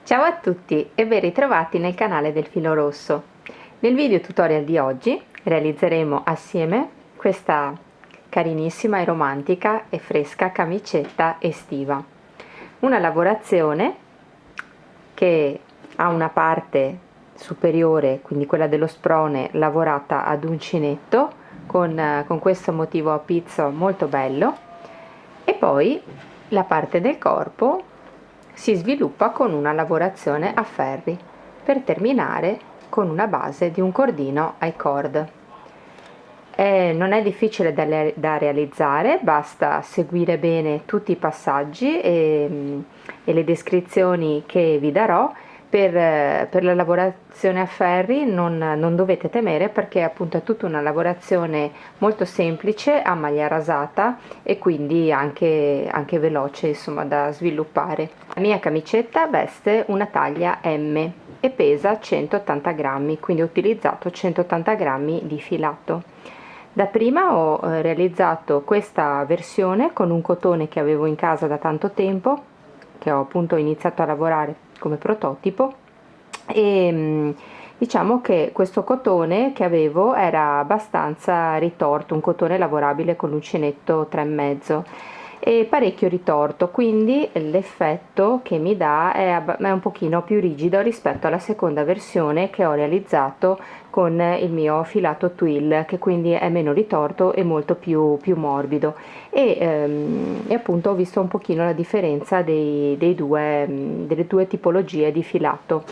Ciao a tutti e ben ritrovati nel canale del Filo Rosso. Nel video tutorial di oggi realizzeremo assieme questa carinissima e romantica e fresca camicetta estiva. Una lavorazione che ha una parte superiore, quindi quella dello sprone, lavorata ad uncinetto con questo motivo a pizzo molto bello, e poi la parte del corpo si sviluppa con una lavorazione a ferri per terminare con una base di un cordino ai cord. Non è difficile da realizzare, basta seguire bene tutti i passaggi e le descrizioni che vi darò. Per la lavorazione a ferri non dovete temere, perché appunto è tutta una lavorazione molto semplice a maglia rasata e quindi anche veloce, insomma, da sviluppare. La mia camicetta veste una taglia M e pesa 180 grammi, quindi ho utilizzato 180 grammi di filato. Dapprima ho realizzato questa versione con un cotone che avevo in casa da tanto tempo, che ho appunto iniziato a lavorare come prototipo, e diciamo che questo cotone che avevo era abbastanza ritorto, un cotone lavorabile con l'uncinetto 3,5 e parecchio ritorto, quindi l'effetto che mi dà è un pochino più rigido rispetto alla seconda versione che ho realizzato con il mio filato twill, che quindi è meno ritorto e molto più morbido, e appunto ho visto un pochino la differenza delle due tipologie di filato.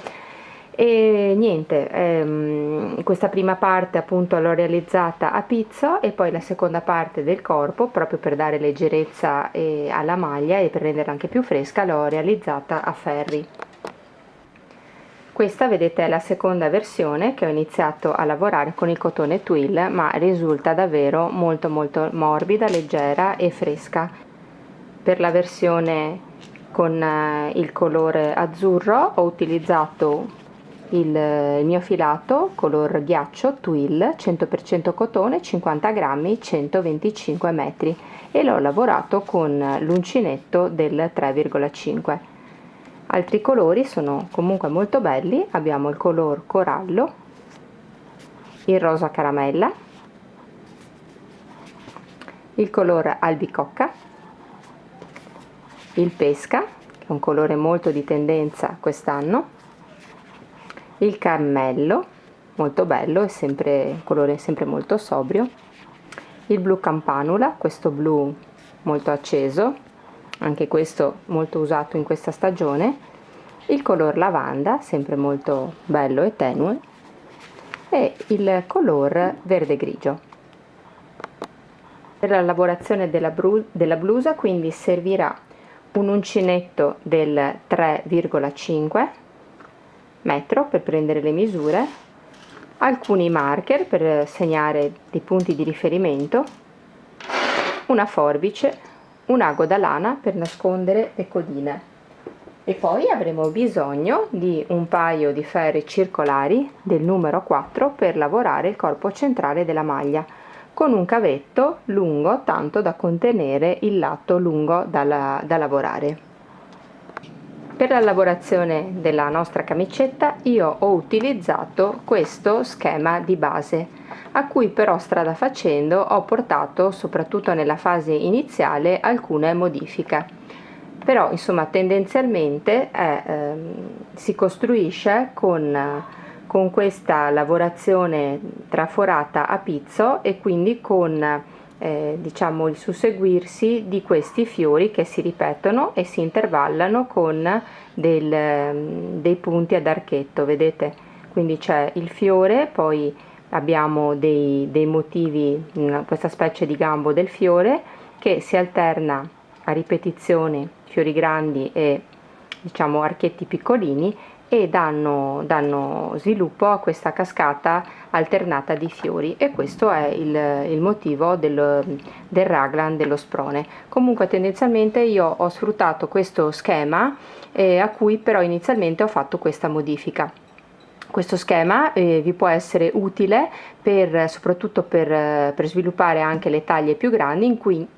E niente, questa prima parte appunto l'ho realizzata a pizzo, e poi la seconda parte del corpo, proprio per dare leggerezza alla maglia e per renderla anche più fresca, l'ho realizzata a ferri. Questa, vedete, è la seconda versione che ho iniziato a lavorare con il cotone twill, ma risulta davvero molto morbida, leggera e fresca. Per la versione con il colore azzurro ho utilizzato il mio filato color ghiaccio twill 100% cotone, 50 grammi, 125 metri, e l'ho lavorato con l'uncinetto del 3,5. Altri colori sono comunque molto belli. Abbiamo il color corallo, il rosa caramella, il color albicocca, il pesca, che è un colore molto di tendenza quest'anno, il cammello, molto bello, è sempre colore sempre molto sobrio, il blu campanula, questo blu molto acceso, anche questo molto usato in questa stagione, il color lavanda, sempre molto bello e tenue, e il color verde grigio. Per la lavorazione della blusa quindi servirà un uncinetto del 3,5 metro per prendere le misure, alcuni marker per segnare dei punti di riferimento, una forbice, un ago da lana per nascondere le codine, e poi avremo bisogno di un paio di ferri circolari del numero 4 per lavorare il corpo centrale della maglia, con un cavetto lungo tanto da contenere il lato lungo da lavorare. Per la lavorazione della nostra camicetta io ho utilizzato questo schema di base, a cui però strada facendo ho portato, soprattutto nella fase iniziale, alcune modifiche. Però insomma tendenzialmente si costruisce con questa lavorazione traforata a pizzo, e quindi con diciamo il susseguirsi di questi fiori che si ripetono e si intervallano con dei punti ad archetto, vedete? Quindi c'è il fiore, poi abbiamo dei motivi, questa specie di gambo del fiore che si alterna a ripetizione, fiori grandi e diciamo archetti piccolini, e danno sviluppo a questa cascata alternata di fiori, e questo è il motivo del raglan dello sprone. Comunque tendenzialmente io ho sfruttato questo schema, a cui però inizialmente ho fatto questa modifica. Questo schema vi può essere utile soprattutto per sviluppare anche le taglie più grandi,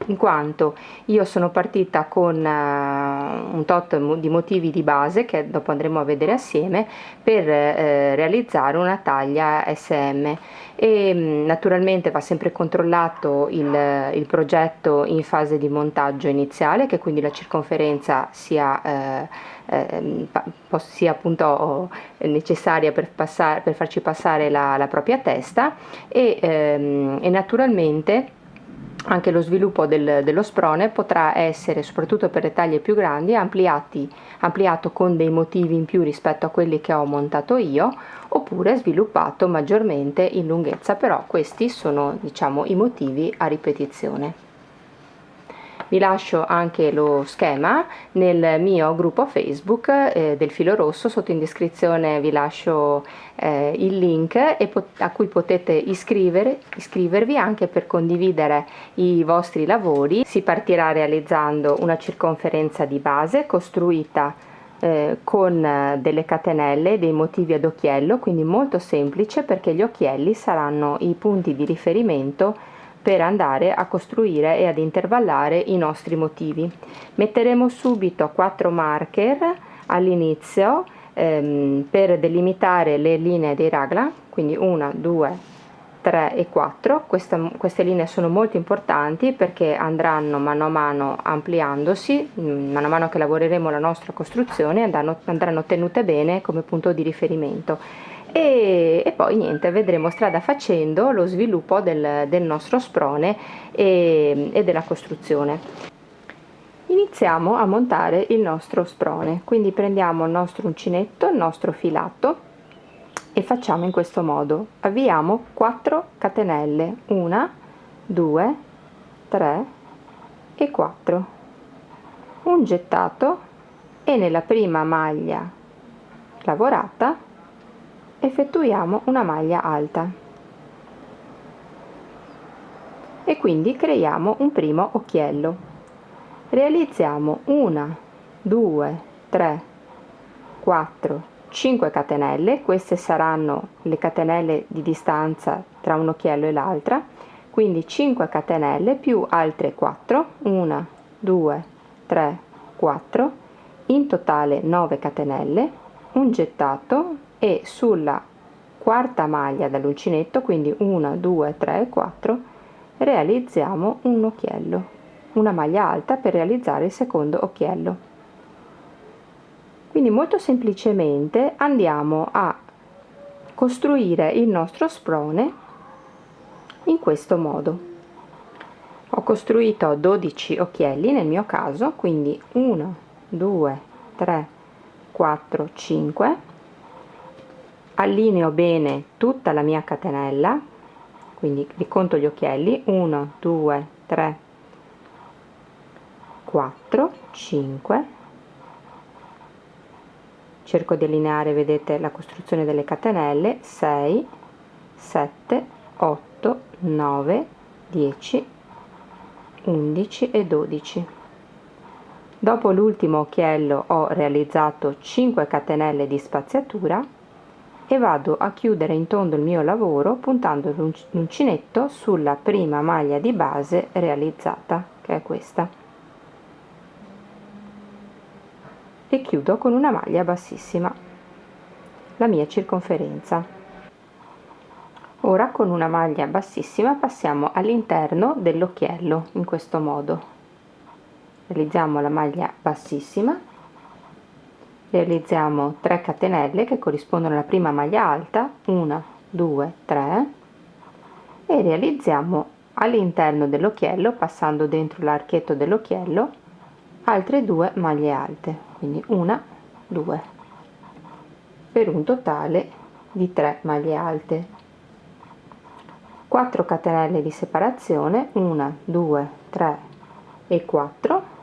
in quanto io sono partita con un tot di motivi di base, che dopo andremo a vedere assieme, per realizzare una taglia SM. E naturalmente va sempre controllato il progetto in fase di montaggio iniziale, che quindi la circonferenza sia appunto necessaria per farci passare la propria testa, e naturalmente anche lo sviluppo dello sprone potrà essere, soprattutto per le taglie più grandi, ampliato con dei motivi in più rispetto a quelli che ho montato io, oppure sviluppato maggiormente in lunghezza, però questi sono, diciamo, i motivi a ripetizione. Vi lascio anche lo schema nel mio gruppo Facebook del filo rosso. Sotto in descrizione vi lascio il link a cui potete iscrivervi anche per condividere i vostri lavori. Si partirà realizzando una circonferenza di base costruita con delle catenelle, dei motivi ad occhiello, quindi molto semplice, perché gli occhielli saranno i punti di riferimento per andare a costruire e ad intervallare i nostri motivi. Metteremo subito 4 marker all'inizio per delimitare le linee dei raglan, quindi 1, 2, 3 e 4. Queste linee sono molto importanti perché andranno mano a mano ampliandosi, mano a mano che lavoreremo la nostra costruzione, andranno tenute bene come punto di riferimento. E poi niente, vedremo strada facendo lo sviluppo del nostro sprone e della costruzione. Iniziamo a montare il nostro sprone, quindi prendiamo il nostro uncinetto, il nostro filato, e facciamo in questo modo: avviamo 4 catenelle, 1, 2, 3 e 4, un gettato, e nella prima maglia lavorata effettuiamo una maglia alta e quindi creiamo un primo occhiello. Realizziamo 1, 2, 3, 4, 5 catenelle. Queste saranno le catenelle di distanza tra un occhiello e l'altra, quindi 5 catenelle più altre 4, 1, 2, 3, 4, in totale 9 catenelle, un gettato, e sulla quarta maglia dall'uncinetto, quindi 1, 2, 3 e 4, realizziamo un occhiello, una maglia alta per realizzare il secondo occhiello. Quindi molto semplicemente andiamo a costruire il nostro sprone in questo modo. Ho costruito 12 occhielli nel mio caso, quindi 1, 2, 3, 4, 5. Allineo bene tutta la mia catenella, quindi riconto gli occhielli: 1, 2, 3, 4, 5. Cerco di allineare, vedete, la costruzione delle catenelle: 6, 7, 8, 9, 10, 11 e 12. Dopo l'ultimo occhiello ho realizzato 5 catenelle di spaziatura e vado a chiudere in tondo il mio lavoro puntando l'uncinetto sulla prima maglia di base realizzata, che è questa, e chiudo con una maglia bassissima la mia circonferenza. Ora con una maglia bassissima passiamo all'interno dell'occhiello in questo modo. Realizziamo la maglia bassissima, realizziamo 3 catenelle che corrispondono alla prima maglia alta, 1, 2, 3, e realizziamo all'interno dell'occhiello, passando dentro l'archetto dell'occhiello, altre 2 maglie alte, quindi 1, 2, per un totale di 3 maglie alte. 4 catenelle di separazione, 1, 2, 3 e 4,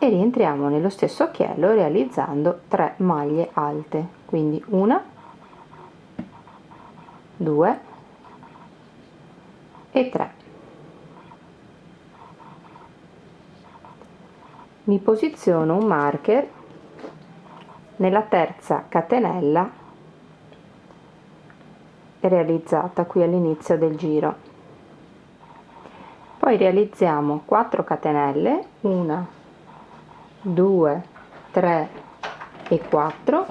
e rientriamo nello stesso occhiello realizzando 3 maglie alte, quindi 1, 2 e 3. Mi posiziono un marker nella terza catenella realizzata qui all'inizio del giro. Poi realizziamo 4 catenelle, 1, 2, 3 e 4,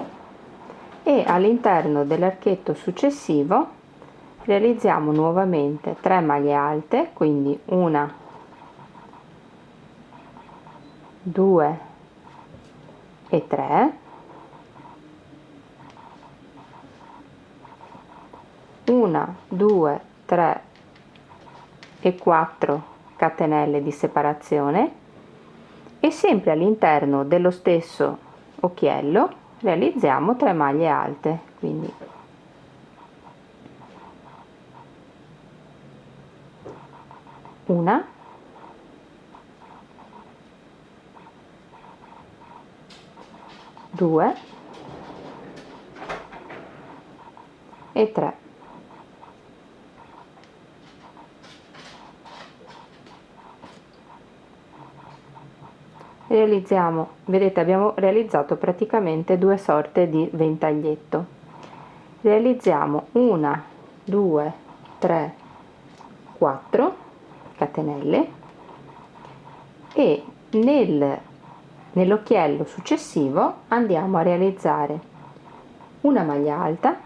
e all'interno dell'archetto successivo realizziamo nuovamente 3 maglie alte, quindi 1, 2 e 3, 1, 2, 3 e 4 catenelle di separazione, e sempre all'interno dello stesso occhiello realizziamo 3 maglie alte, quindi 1, 2 e 3. Realizziamo, vedete, abbiamo realizzato praticamente 2 sorte di ventaglietto. Realizziamo 1, 2, 3, 4 catenelle e nell'occhiello successivo andiamo a realizzare una maglia alta,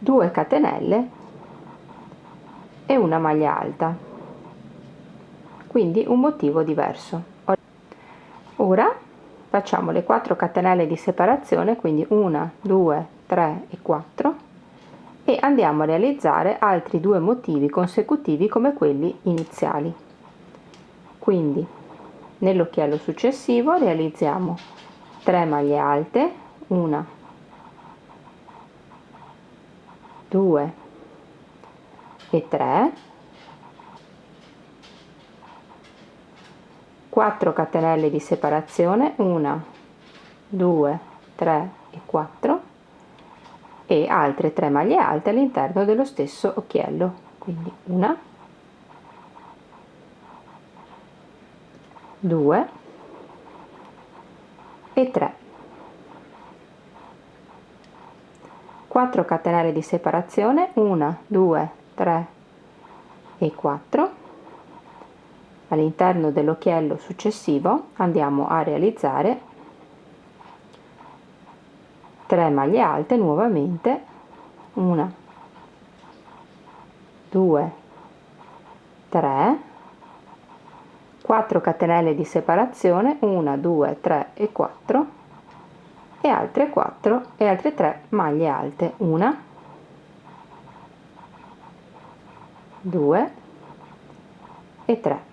2 catenelle e una maglia alta, quindi un motivo diverso. Ora facciamo le 4 catenelle di separazione, quindi 1, 2, 3 e 4, e andiamo a realizzare altri 2 motivi consecutivi come quelli iniziali. Quindi nell'occhiello successivo realizziamo 3 maglie alte, 1, 2 e 3, 4 catenelle di separazione, 1, 2, 3 e 4, e altre 3 maglie alte all'interno dello stesso occhiello, quindi 1, 2 e 3, 4 catenelle di separazione, 1, 2, 3 e 4. All'interno dell'occhiello successivo andiamo a realizzare 3 maglie alte nuovamente, 1, 2, 3, 4 catenelle di separazione, 1, 2, 3 e 4, e altre 4 e altre 3 maglie alte, 1, 2 e 3.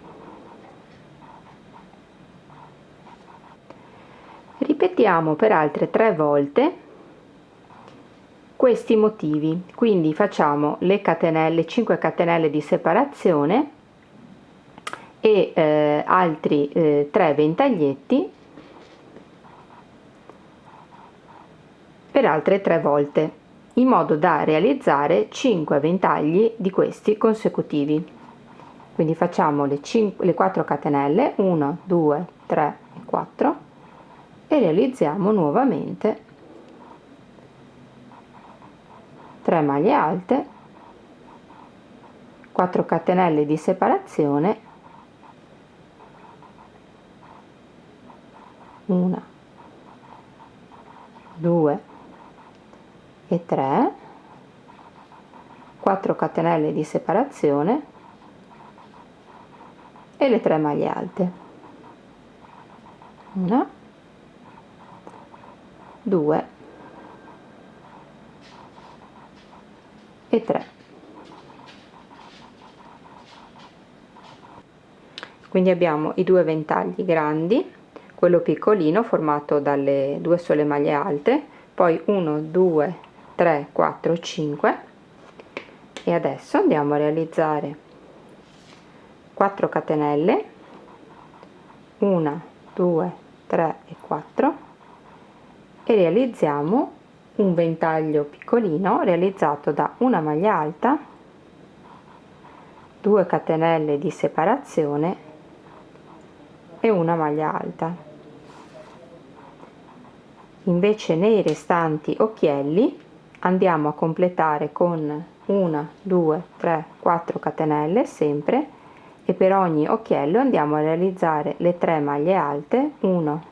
Ripetiamo per altre 3 volte questi motivi, quindi facciamo le catenelle, 5 catenelle di separazione e altri 3 ventaglietti per altre 3 volte, in modo da realizzare 5 ventagli di questi consecutivi. Quindi facciamo le 4 catenelle, 1, 2, 3 e 4, e realizziamo nuovamente 3 maglie alte, 4 catenelle di separazione, 1, 2 e 3, 4 catenelle di separazione e le 3 maglie alte, 1, 2 e 3. Quindi abbiamo i 2 ventagli grandi, quello piccolino formato dalle 2 sole maglie alte, poi 1, 2, 3, 4, 5, e adesso andiamo a realizzare 4 catenelle, 1 2 3 e 4, e realizziamo un ventaglio piccolino realizzato da una maglia alta, 2 catenelle di separazione e una maglia alta. Invece nei restanti occhielli andiamo a completare con 1 2 3 4 catenelle sempre, e per ogni occhiello andiamo a realizzare le 3 maglie alte, 1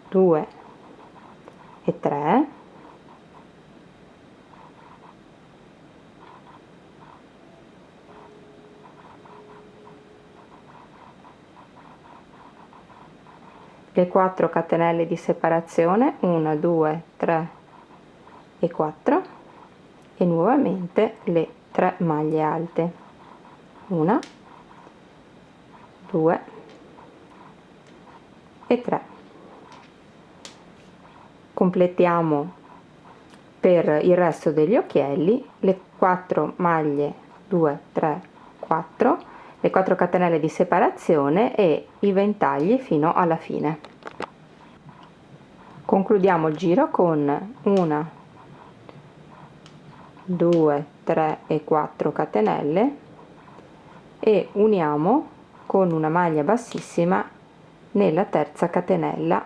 2 e 3, le 4 catenelle di separazione, 1 2 3 e 4, e nuovamente le 3 maglie alte, 1 2 e 3. Completiamo per il resto degli occhielli le 4 maglie 2 3 4, le 4 catenelle di separazione e i ventagli fino alla fine. Concludiamo il giro con 1 2 3 e 4 catenelle e uniamo con una maglia bassissima nella terza catenella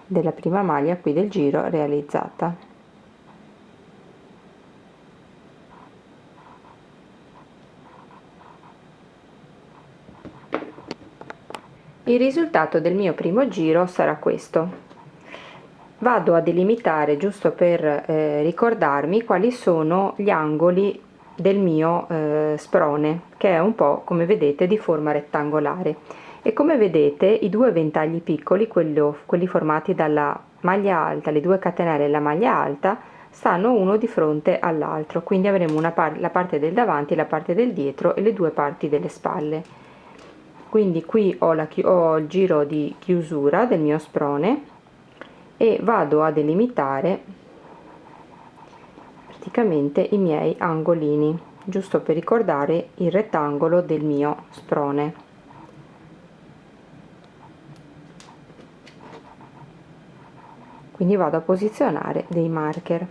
della prima maglia qui del giro realizzata. Il risultato del mio primo giro sarà questo. Vado a delimitare, giusto per ricordarmi quali sono gli angoli del mio sprone, che è un po', come vedete, di forma rettangolare, e come vedete i due ventagli piccoli, quelli formati dalla maglia alta, le 2 catenelle e la maglia alta, stanno uno di fronte all'altro, quindi avremo la parte del davanti, la parte del dietro e le 2 parti delle spalle. Quindi qui ho il giro di chiusura del mio sprone e vado a delimitare praticamente i miei angolini, giusto per ricordare il rettangolo del mio sprone. Quindi vado a posizionare dei marker.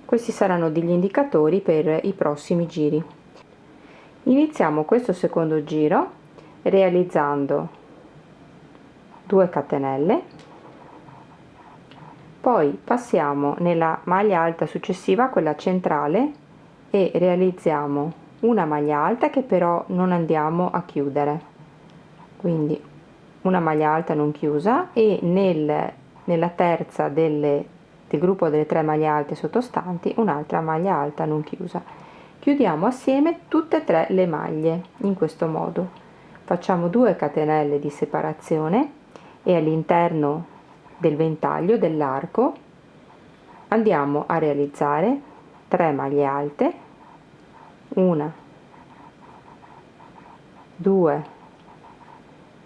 Questi saranno degli indicatori per i prossimi giri. Iniziamo questo secondo giro realizzando 2 catenelle, poi passiamo nella maglia alta successiva, quella centrale, e realizziamo una maglia alta che però non andiamo a chiudere, quindi una maglia alta non chiusa, e nella terza del gruppo delle 3 maglie alte sottostanti un'altra maglia alta non chiusa. Chiudiamo assieme tutte e 3 le maglie in questo modo, facciamo 2 catenelle di separazione e all'interno del ventaglio dell'arco andiamo a realizzare 3 maglie alte, 1 2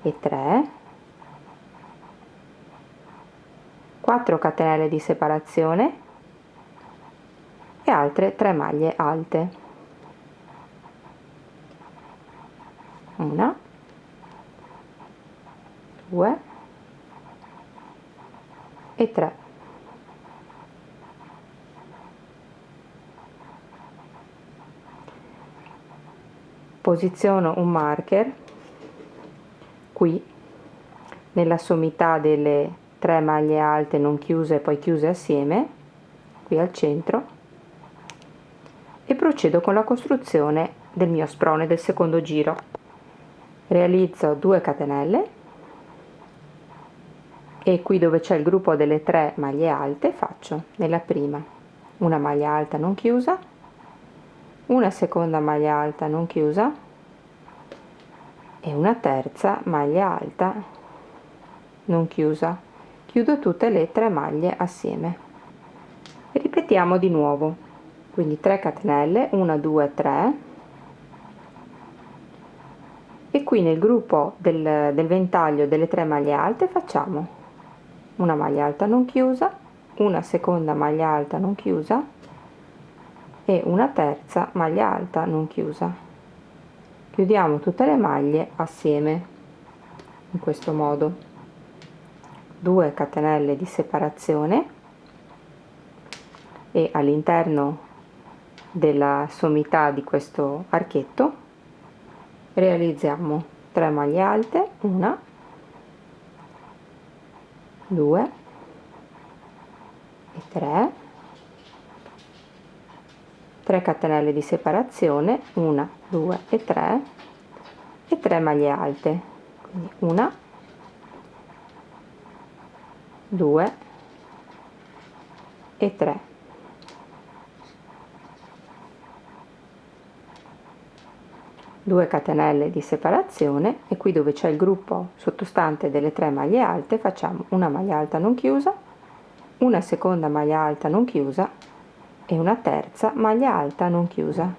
e 3, 4 catenelle di separazione e altre 3 maglie alte, 1 2 e 3. Posiziono un marker qui nella sommità delle 3 maglie alte non chiuse e poi chiuse assieme, qui al centro, e procedo con la costruzione del mio sprone del secondo giro. Realizzo 2 catenelle e qui dove c'è il gruppo delle 3 maglie alte faccio nella prima una maglia alta non chiusa, una seconda maglia alta non chiusa e una terza maglia alta non chiusa. Chiudo tutte le 3 maglie assieme e ripetiamo di nuovo, quindi 3 catenelle, 1 2 3, e qui nel gruppo del ventaglio delle 3 maglie alte facciamo una maglia alta non chiusa, una seconda maglia alta non chiusa e una terza maglia alta non chiusa. Chiudiamo tutte le maglie assieme in questo modo. 2 catenelle di separazione e all'interno della sommità di questo archetto realizziamo 3 maglie alte, 1, 2 e 3, 3 catenelle di separazione, 1, 2 e 3 maglie alte, quindi 1, 2 e 3. 2 catenelle di separazione e qui dove c'è il gruppo sottostante delle 3 maglie alte facciamo una maglia alta non chiusa, una seconda maglia alta non chiusa e una terza maglia alta non chiusa.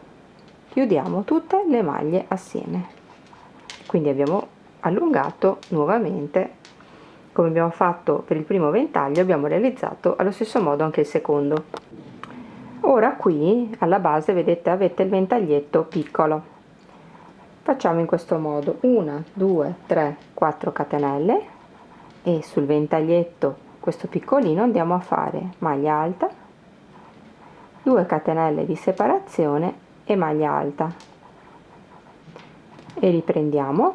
Chiudiamo tutte le maglie assieme. Quindi abbiamo allungato nuovamente, come abbiamo fatto per il primo ventaglio, abbiamo realizzato allo stesso modo anche il secondo. Ora qui alla base vedete avete il ventaglietto piccolo. Facciamo in questo modo 1, 2, 3, 4 catenelle e sul ventaglietto questo piccolino andiamo a fare maglia alta, 2 catenelle di separazione e maglia alta e riprendiamo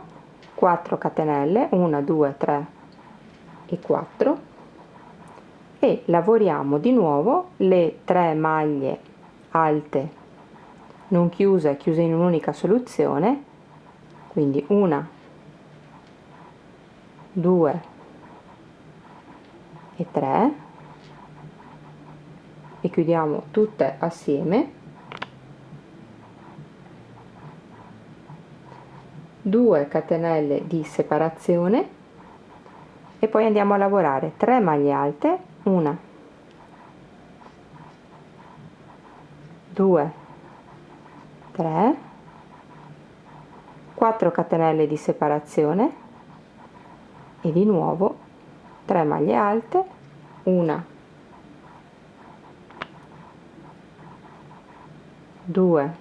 4 catenelle, 1, 2, 3 e 4 e lavoriamo di nuovo le 3 maglie alte non chiuse, chiuse in un'unica soluzione, quindi 1, 2 e 3 e chiudiamo tutte assieme, 2 catenelle di separazione e poi andiamo a lavorare 3 maglie alte, 1, 2, 3, 4 catenelle di separazione e di nuovo 3 maglie alte, 1, 2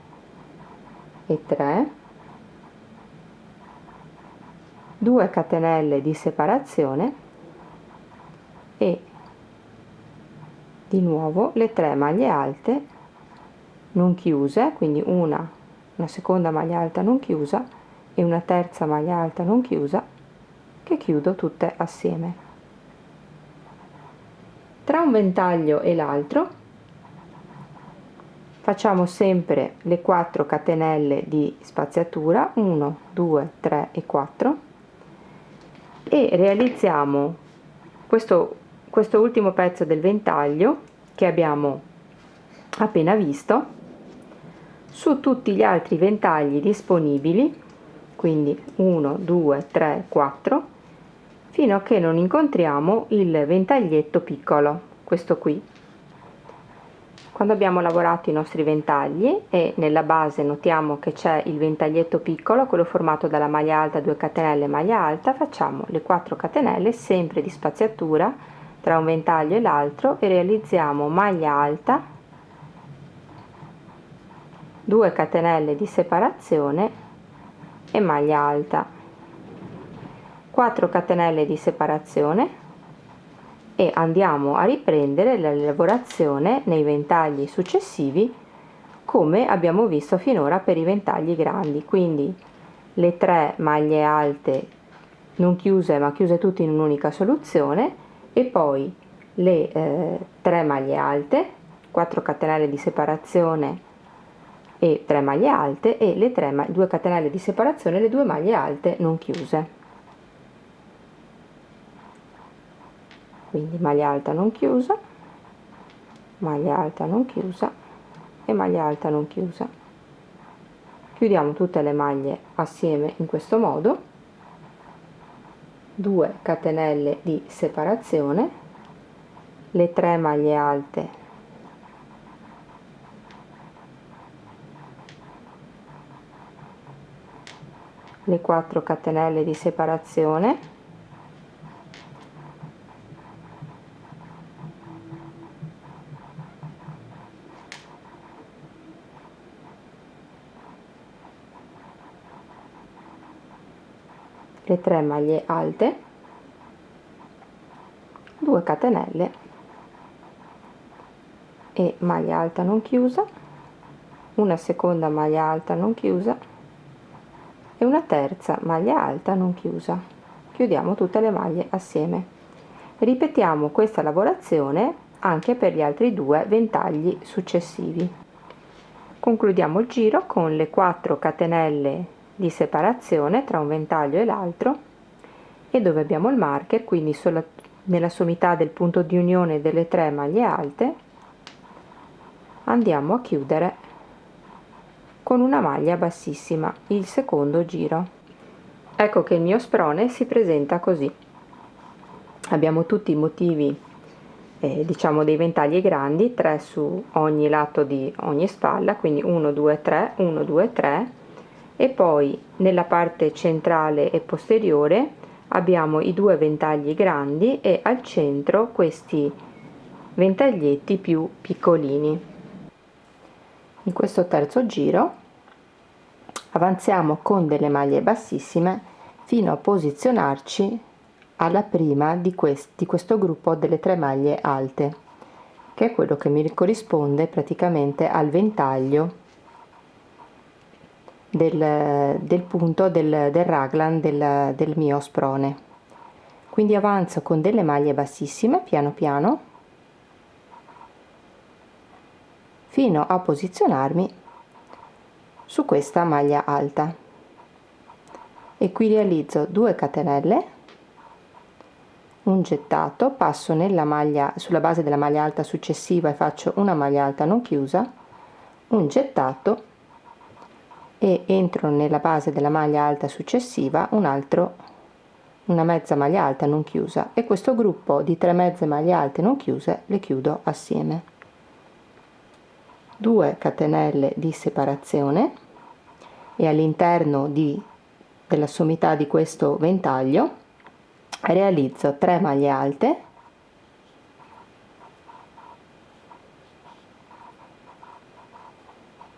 e 3, 2 catenelle di separazione e di nuovo le 3 maglie alte non chiuse, quindi una seconda maglia alta non chiusa e una terza maglia alta non chiusa che chiudo tutte assieme. Tra un ventaglio e l'altro facciamo sempre le 4 catenelle di spaziatura, 1, 2, 3 e 4 e realizziamo questo ultimo pezzo del ventaglio che abbiamo appena visto su tutti gli altri ventagli disponibili, quindi 1, 2, 3, 4, fino a che non incontriamo il ventaglietto piccolo, questo qui. Quando abbiamo lavorato i nostri ventagli e nella base notiamo che c'è il ventaglietto piccolo, quello formato dalla maglia alta, 2 catenelle, maglia alta, facciamo le 4 catenelle sempre di spaziatura tra un ventaglio e l'altro e realizziamo maglia alta, 2 catenelle di separazione e maglia alta, 4 catenelle di separazione e andiamo a riprendere la lavorazione nei ventagli successivi come abbiamo visto finora per i ventagli grandi, quindi le 3 maglie alte non chiuse ma chiuse tutte in un'unica soluzione e poi le 3 maglie alte, 4 catenelle di separazione e 3 maglie alte e le 2 catenelle di separazione e le 2 maglie alte non chiuse. Quindi maglia alta non chiusa, maglia alta non chiusa e maglia alta non chiusa. Chiudiamo tutte le maglie assieme in questo modo, 2 catenelle di separazione, le 3 maglie alte le 4 catenelle di separazione le 3 maglie alte, 2 catenelle e maglia alta non chiusa, una seconda maglia alta non chiusa e una terza maglia alta non chiusa. Chiudiamo tutte le maglie assieme. Ripetiamo questa lavorazione anche per gli altri 2 ventagli successivi. Concludiamo il giro con le 4 catenelle di separazione tra un ventaglio e l'altro, e dove abbiamo il marker, quindi nella sommità del punto di unione delle 3 maglie alte, andiamo a chiudere con una maglia bassissima il secondo giro. Ecco che il mio sprone si presenta così. Abbiamo tutti i motivi diciamo dei ventagli grandi, 3 su ogni lato di ogni spalla, quindi 1 2 3 1 2 3, e poi nella parte centrale e posteriore abbiamo i 2 ventagli grandi e al centro questi ventaglietti più piccolini. In questo terzo giro avanziamo con delle maglie bassissime fino a posizionarci alla prima di questo gruppo delle 3 maglie alte, che è quello che mi corrisponde praticamente al ventaglio del punto del raglan del mio sprone. Quindi avanzo con delle maglie bassissime piano piano fino a posizionarmi su questa maglia alta, e qui realizzo 2 catenelle, un gettato, passo sulla base della maglia alta successiva e faccio una maglia alta non chiusa, un gettato, e entro nella base della maglia alta successiva una mezza maglia alta non chiusa, e questo gruppo di 3 mezze maglie alte non chiuse le chiudo assieme. 2 catenelle di separazione, e all'interno della sommità di questo ventaglio realizzo 3 maglie alte,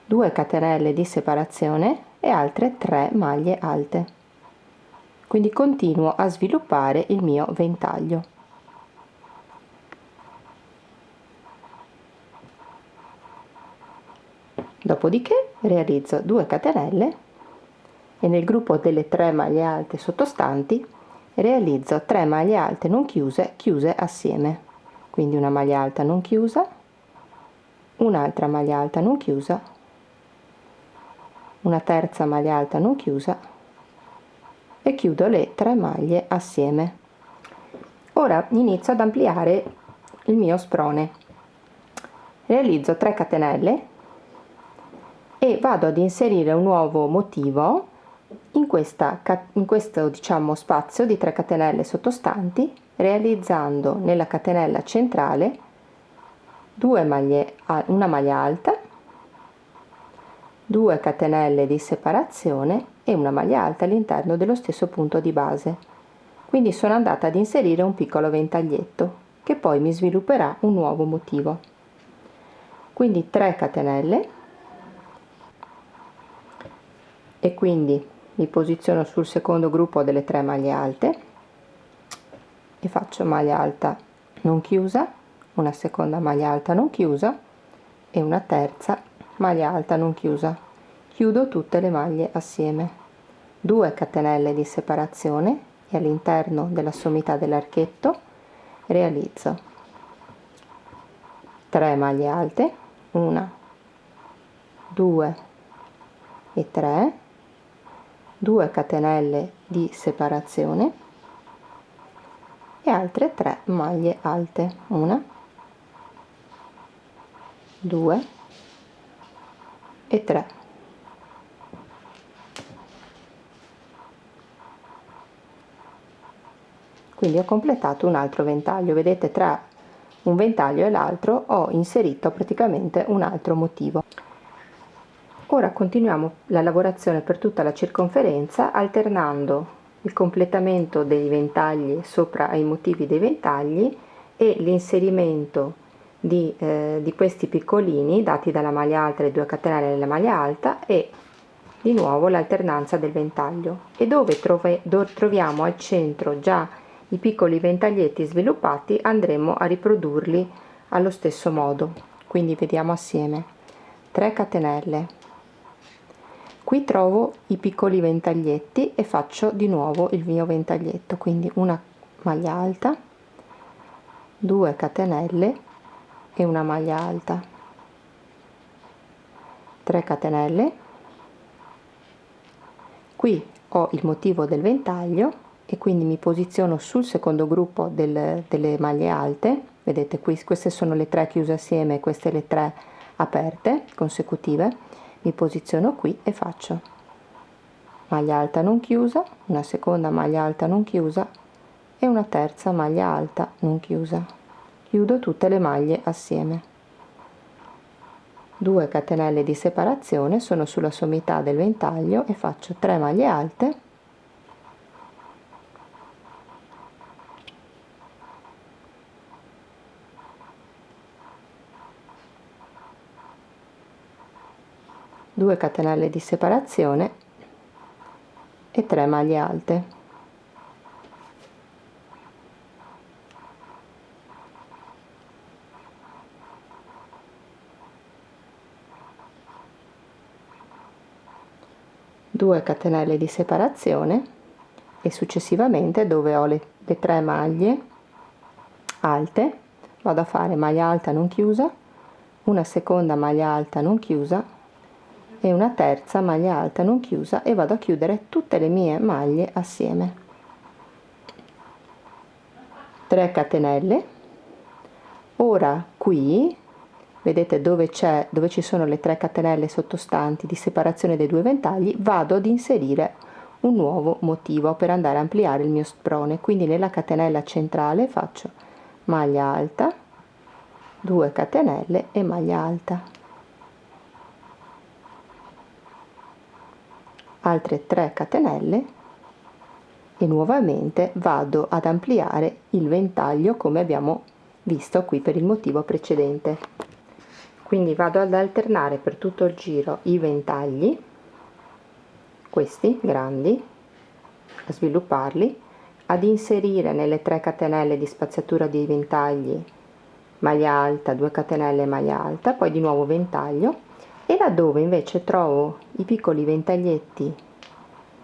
2 catenelle di separazione e altre 3 maglie alte. Quindi continuo a sviluppare il mio ventaglio. Dopodiché realizzo 2 catenelle e nel gruppo delle 3 maglie alte sottostanti realizzo 3 maglie alte non chiuse assieme, quindi una maglia alta non chiusa, un'altra maglia alta non chiusa, una terza maglia alta non chiusa e chiudo le 3 maglie assieme. Ora inizio ad ampliare il mio sprone. Realizzo 3 catenelle e vado ad inserire un nuovo motivo in questo diciamo spazio di 3 catenelle sottostanti, realizzando nella catenella centrale una maglia alta, 2 catenelle di separazione e una maglia alta all'interno dello stesso punto di base. Quindi sono andata ad inserire un piccolo ventaglietto che poi mi svilupperà un nuovo motivo. Quindi 3 catenelle, e quindi mi posiziono sul secondo gruppo delle 3 maglie alte e faccio maglia alta non chiusa, una seconda maglia alta non chiusa e una terza maglia alta non chiusa. Chiudo tutte le maglie assieme, 2 catenelle di separazione, e all'interno della sommità dell'archetto realizzo 3 maglie alte, 1 2 e 3, 2 catenelle di separazione e altre 3 maglie alte, 1 2 e 3. Quindi ho completato un altro ventaglio. Vedete, tra un ventaglio e l'altro ho inserito praticamente un altro motivo. Ora continuiamo la lavorazione per tutta la circonferenza, alternando il completamento dei ventagli sopra ai motivi dei ventagli e l'inserimento di questi piccolini dati dalla maglia alta, le 2 catenelle della maglia alta, e di nuovo l'alternanza del ventaglio, e dove troviamo al centro già i piccoli ventaglietti sviluppati andremo a riprodurli allo stesso modo. Quindi vediamo assieme: 3 catenelle, qui trovo i piccoli ventaglietti e faccio di nuovo il mio ventaglietto, quindi una maglia alta, 2 catenelle e una maglia alta, 3 catenelle. Qui ho il motivo del ventaglio e quindi mi posiziono sul secondo gruppo delle maglie alte. Vedete qui, queste sono le 3 chiuse assieme, queste le 3 aperte consecutive. Mi posiziono qui e faccio maglia alta non chiusa, una seconda maglia alta non chiusa e una terza maglia alta non chiusa. Chiudo tutte le maglie assieme. 2 catenelle di separazione, sono sulla sommità del ventaglio e faccio 3 maglie alte, due catenelle di separazione e 3 maglie alte. Due catenelle di separazione e successivamente, dove ho le 3 maglie alte, vado a fare maglia alta non chiusa, una seconda maglia alta non chiusa e una terza maglia alta non chiusa e vado a chiudere tutte le mie maglie assieme. 3 catenelle. Ora qui vedete dove ci sono le 3 catenelle sottostanti di separazione dei due ventagli, vado ad inserire un nuovo motivo per andare a ampliare il mio sprone. Quindi nella catenella centrale faccio maglia alta, 2 catenelle e maglia alta, altre 3 catenelle e nuovamente vado ad ampliare il ventaglio come abbiamo visto qui per il motivo precedente. Quindi vado ad alternare per tutto il giro i ventagli, questi grandi, a svilupparli, ad inserire nelle 3 catenelle di spaziatura dei ventagli maglia alta, 2 catenelle maglia alta, poi di nuovo ventaglio, e laddove invece trovo i piccoli ventaglietti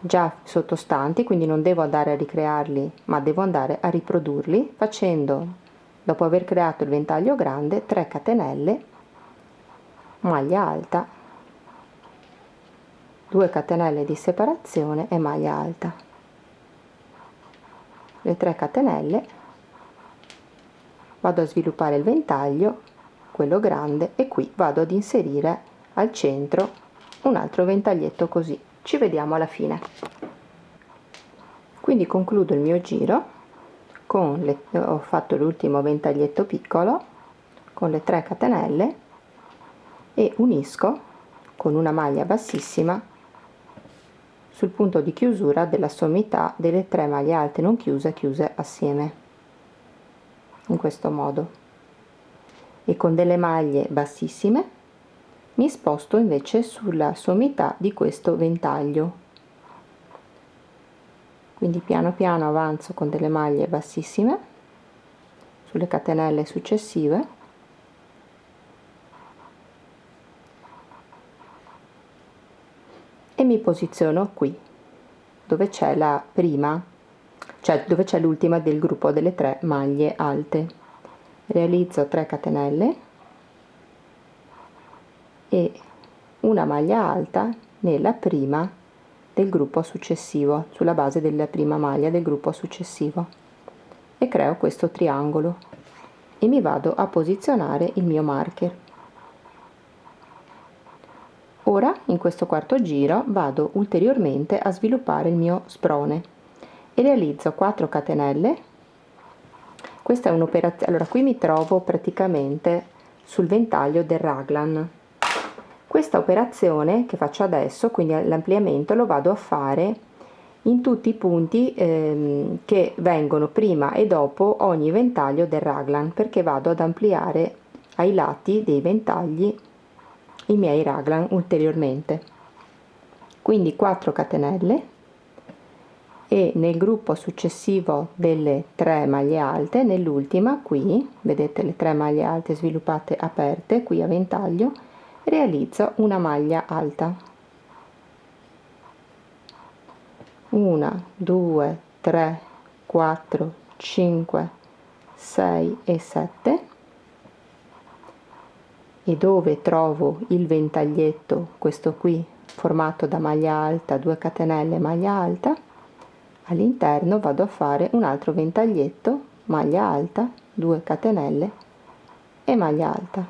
già sottostanti, quindi non devo andare a ricrearli ma devo andare a riprodurli facendo, dopo aver creato il ventaglio grande, 3 catenelle, maglia alta, 2 catenelle di separazione e maglia alta, le 3 catenelle, vado a sviluppare il ventaglio, quello grande, e qui vado ad inserire al centro un altro ventaglietto così. Ci vediamo alla fine. Quindi concludo il mio giro con ho fatto l'ultimo ventaglietto piccolo con le 3 catenelle e unisco con una maglia bassissima sul punto di chiusura della sommità delle 3 maglie alte non chiuse assieme, in questo modo, e con delle maglie bassissime mi sposto invece sulla sommità di questo ventaglio. Quindi piano piano avanzo con delle maglie bassissime sulle catenelle successive e mi posiziono qui dove c'è la prima, cioè dove c'è l'ultima del gruppo delle 3 maglie alte. Realizzo 3 catenelle e una maglia alta nella prima del gruppo successivo, sulla base della prima maglia del gruppo successivo, e creo questo triangolo e mi vado a posizionare il mio marker. Ora in questo quarto giro vado ulteriormente a sviluppare il mio sprone e realizzo 4 catenelle. Questa è un'operazione, allora qui mi trovo praticamente sul ventaglio del raglan. Questa operazione che faccio adesso, quindi l'ampliamento, lo vado a fare in tutti i punti che vengono prima e dopo ogni ventaglio del raglan, perché vado ad ampliare ai lati dei ventagli i miei raglan ulteriormente. quindi 4 catenelle, e nel gruppo successivo delle 3 maglie alte, nell'ultima qui vedete le 3 maglie alte sviluppate aperte qui a ventaglio, realizzo una maglia alta, 1 2 3 4 5 6 e 7, e dove trovo il ventaglietto, questo qui formato da maglia alta, 2 catenelle, maglia alta, all'interno vado a fare un altro ventaglietto, maglia alta, 2 catenelle e maglia alta.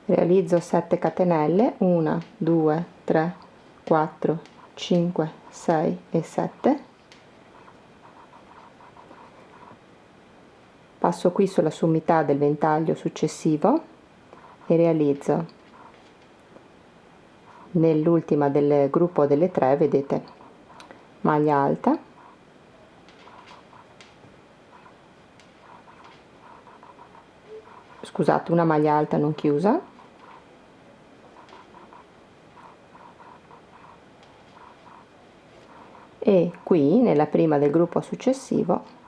Realizzo 7 catenelle, 1 2 3 4 5 6 e 7. Passo qui sulla sommità del ventaglio successivo e realizzo nell'ultima del gruppo delle 3, vedete, maglia alta, scusate, una maglia alta non chiusa, e qui nella prima del gruppo successivo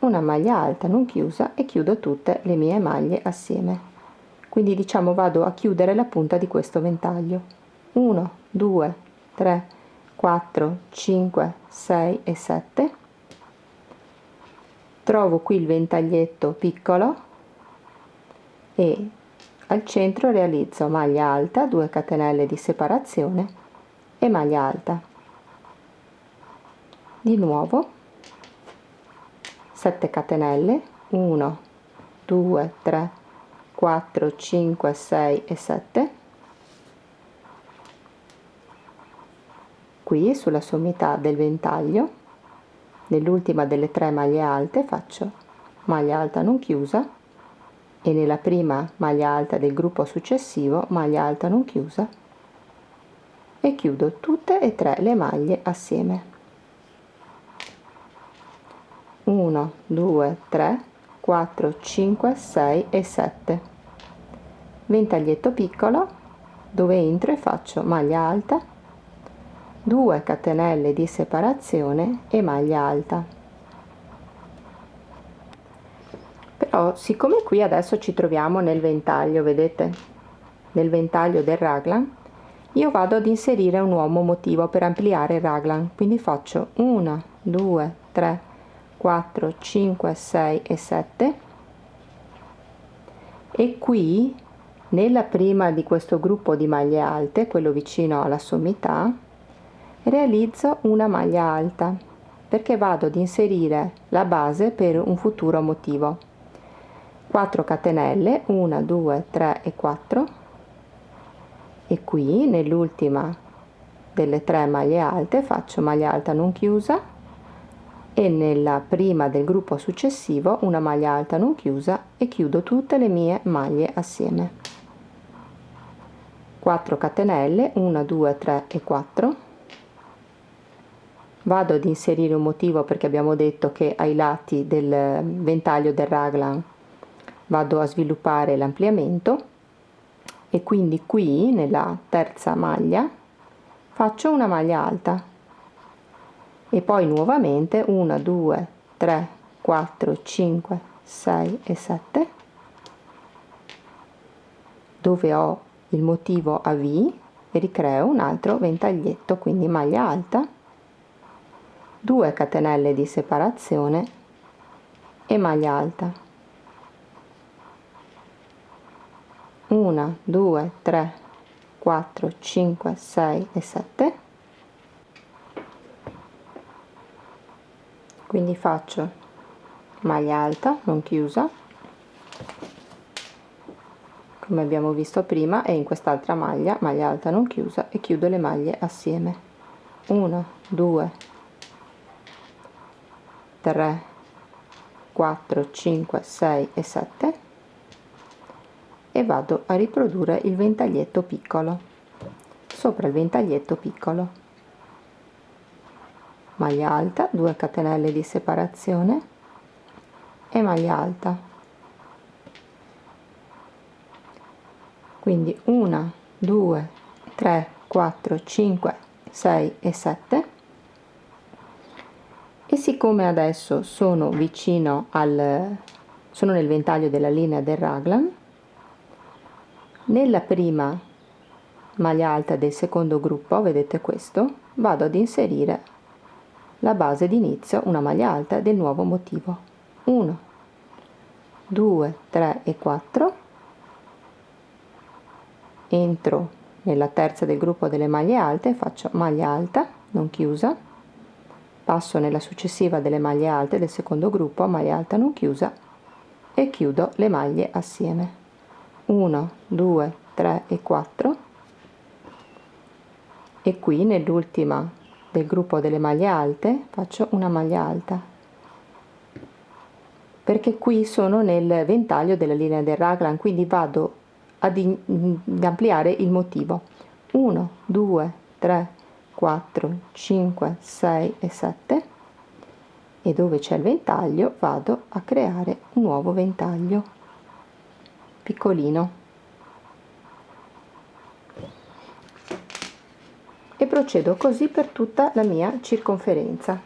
una maglia alta non chiusa e chiudo tutte le mie maglie assieme. Quindi diciamo vado a chiudere la punta di questo ventaglio. 1 2 3 4 5 6 e 7. Trovo qui il ventaglietto piccolo e al centro realizzo maglia alta, 2 catenelle di separazione e maglia alta. Di nuovo 7 catenelle, 1 2 3 4 5 6 e 7. Qui sulla sommità del ventaglio, nell'ultima delle 3 maglie alte, faccio maglia alta non chiusa e nella prima maglia alta del gruppo successivo maglia alta non chiusa e chiudo tutte e 3 le maglie assieme. 1 2 3 4 5 6 e 7. Ventaglietto piccolo dove entro e faccio maglia alta, 2 catenelle di separazione e maglia alta. Però siccome qui adesso ci troviamo nel ventaglio, vedete, nel ventaglio del raglan, io vado ad inserire un nuovo motivo per ampliare il raglan, quindi faccio 1 2 3 4 5 6 e 7, e qui nella prima di questo gruppo di maglie alte, quello vicino alla sommità, realizzo una maglia alta perché vado ad inserire la base per un futuro motivo. 4 catenelle, 1 2 3 e 4, e qui nell'ultima delle 3 maglie alte faccio maglia alta non chiusa e nella prima del gruppo successivo una maglia alta non chiusa e chiudo tutte le mie maglie assieme. 4 catenelle, 1 2 3 e 4. Vado ad inserire un motivo perché abbiamo detto che ai lati del ventaglio del raglan vado a sviluppare l'ampliamento, e quindi qui nella terza maglia faccio una maglia alta e poi nuovamente 1 2 3 4 5 6 e 7, dove ho il motivo a V, e ricreo un altro ventaglietto, quindi maglia alta, 2 catenelle di separazione e maglia alta, 1 2 3 4 5 6 e 7. Quindi faccio maglia alta non chiusa come abbiamo visto prima, e in quest'altra maglia alta non chiusa e chiudo le maglie assieme. 1 2 3 4 5 6 e 7, e vado a riprodurre il ventaglietto piccolo sopra il ventaglietto piccolo, maglia alta, 2 catenelle di separazione e maglia alta. quindi 1 2 3 4 5 6 e 7. E siccome adesso sono vicino sono nel ventaglio della linea del raglan, nella prima maglia alta del secondo gruppo, vedete questo, vado ad inserire la base d'inizio, una maglia alta del nuovo motivo. 1 2 3 e 4, entro nella terza del gruppo delle maglie alte, faccio maglia alta non chiusa, passo nella successiva delle maglie alte del secondo gruppo, maglia alta non chiusa, e chiudo le maglie assieme. 1 2 3 e 4, e qui nell'ultima del gruppo delle maglie alte faccio una maglia alta, perché qui sono nel ventaglio della linea del raglan, quindi vado ad ampliare il motivo. 1 2 3 4 5 6 e 7, e dove c'è il ventaglio vado a creare un nuovo ventaglio piccolino e procedo così per tutta la mia circonferenza.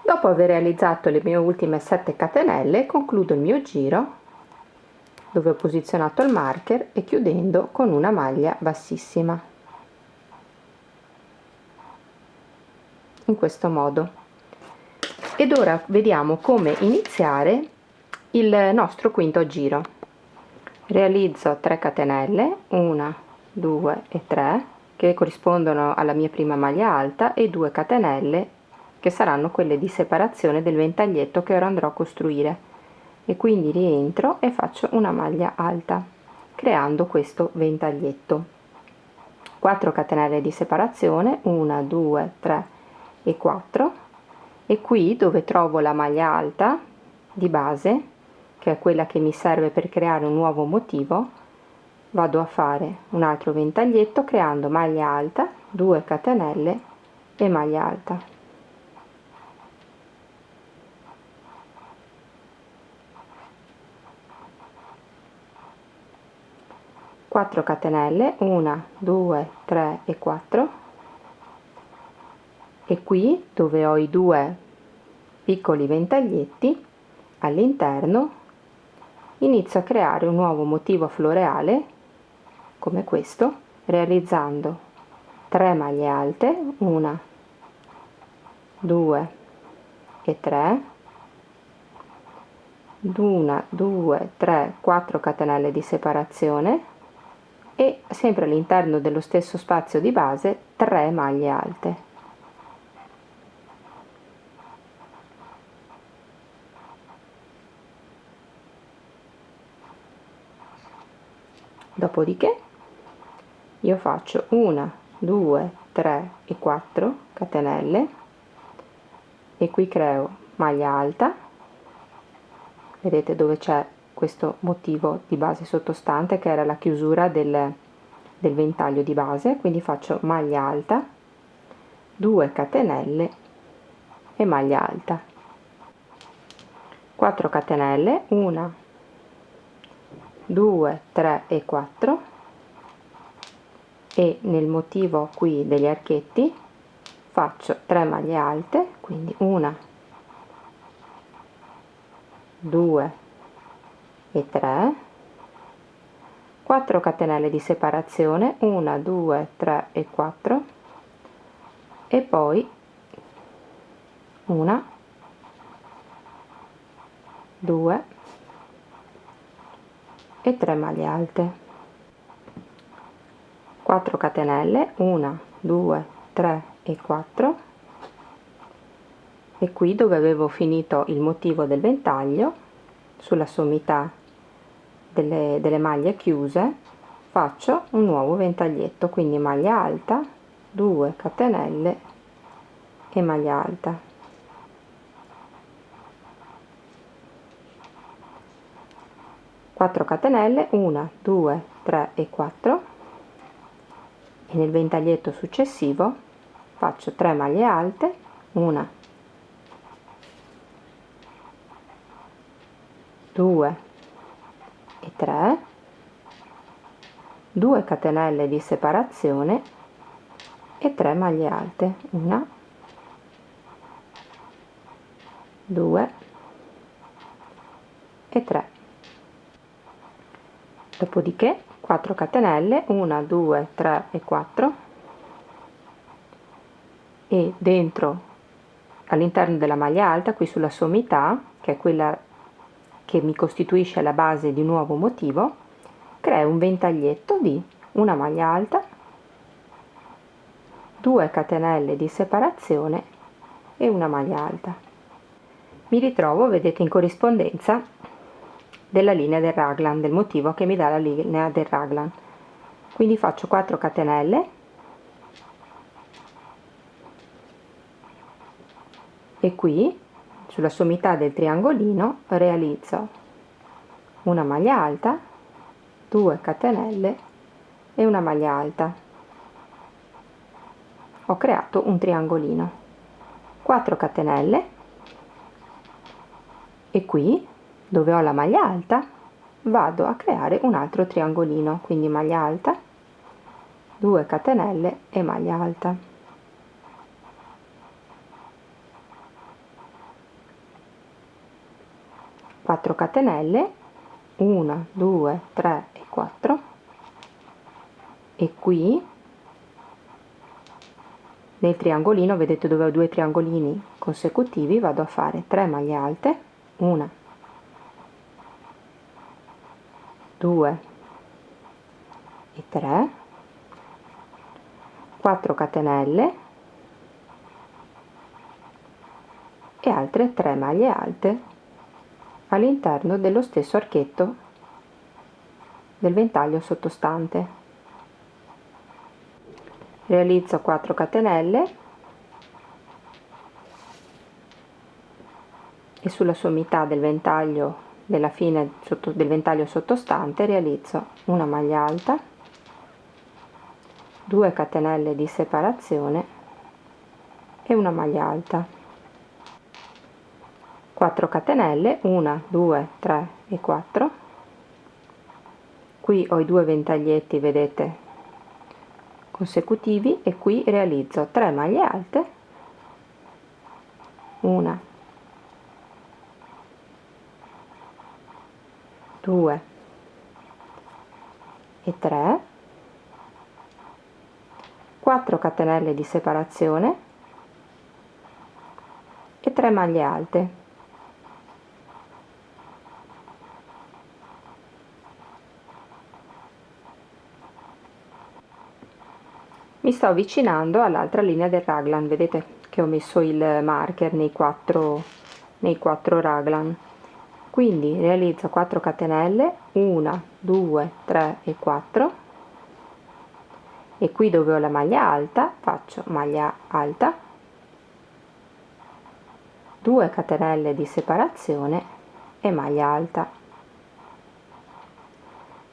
Dopo aver realizzato le mie ultime 7 catenelle, concludo il mio giro dove ho posizionato il marker e chiudendo con una maglia bassissima, in questo modo. Ed ora vediamo come iniziare il nostro quinto giro. Realizzo 3 catenelle, 1 2 e 3, che corrispondono alla mia prima maglia alta, e 2 catenelle che saranno quelle di separazione del ventaglietto che ora andrò a costruire, e quindi rientro e faccio una maglia alta creando questo ventaglietto. 4 catenelle di separazione, 1 2 3 e 4, e qui dove trovo la maglia alta di base, che è quella che mi serve per creare un nuovo motivo, vado a fare un altro ventaglietto creando maglia alta, 2 catenelle e maglia alta. Quattro catenelle, 1 2 3 e 4, e qui dove ho i 2 piccoli ventaglietti all'interno inizio a creare un nuovo motivo floreale come questo, realizzando 3 maglie alte, 1 2 e 3, 1 2 3 4 catenelle di separazione, e sempre all'interno dello stesso spazio di base 3 maglie alte. Dopodiché io faccio 1 2 3 e 4 catenelle e qui creo maglia alta, vedete dove c'è questo motivo di base sottostante che era la chiusura del ventaglio di base, quindi faccio maglia alta, 2 catenelle e maglia alta, 4 catenelle, 1 2 3 e 4, e nel motivo qui degli archetti faccio 3 maglie alte, quindi 1 2 e 3, 4 catenelle di separazione, 1 2 3 e 4, e poi 1 2 e 3 maglie alte, 4 catenelle, 1 2 3 e 4, e qui dove avevo finito il motivo del ventaglio, sulla sommità delle maglie chiuse, faccio un nuovo ventaglietto, quindi maglia alta, 2 catenelle e maglia alta, 4 catenelle, 1 2 3 e 4, e nel ventaglietto successivo faccio 3 maglie alte, 1 2 e 3, 2 catenelle di separazione e 3 maglie alte, 1, 2 e 3. Dopodiché 4 catenelle, 1, 2, 3 e 4, e dentro, all'interno della maglia alta, qui sulla sommità, che è quella che mi costituisce la base di un nuovo motivo, creo un ventaglietto di una maglia alta, 2 catenelle di separazione e una maglia alta. Mi ritrovo, vedete, in corrispondenza della linea del raglan, del motivo che mi dà la linea del raglan. Quindi faccio 4 catenelle e qui sulla sommità del triangolino realizzo una maglia alta, 2 catenelle e una maglia alta. Ho creato un triangolino, 4 catenelle e qui dove ho la maglia alta vado a creare un altro triangolino, quindi maglia alta, 2 catenelle e maglia alta. Quattro catenelle, 1, 2, 3 e 4, e qui nel triangolino, vedete dove ho 2 triangolini consecutivi, vado a fare 3 maglie alte, 1, 2 e 3, 4 catenelle e altre 3 maglie alte all'interno dello stesso archetto del ventaglio sottostante. Realizzo 4 catenelle e sulla sommità del ventaglio della fine del ventaglio sottostante realizzo una maglia alta, 2 catenelle di separazione e una maglia alta, 4 catenelle, 1, 2, 3 e 4. Qui ho i 2 ventaglietti, vedete, consecutivi, e qui realizzo 3 maglie alte, 1, 2 e 3, 4 catenelle di separazione e 3 maglie alte. Mi sto avvicinando all'altra linea del raglan, vedete che ho messo il marker nei 4 raglan. Quindi realizzo 4 catenelle, 1, 2, 3 e 4, e qui dove ho la maglia alta faccio maglia alta, 2 catenelle di separazione e maglia alta,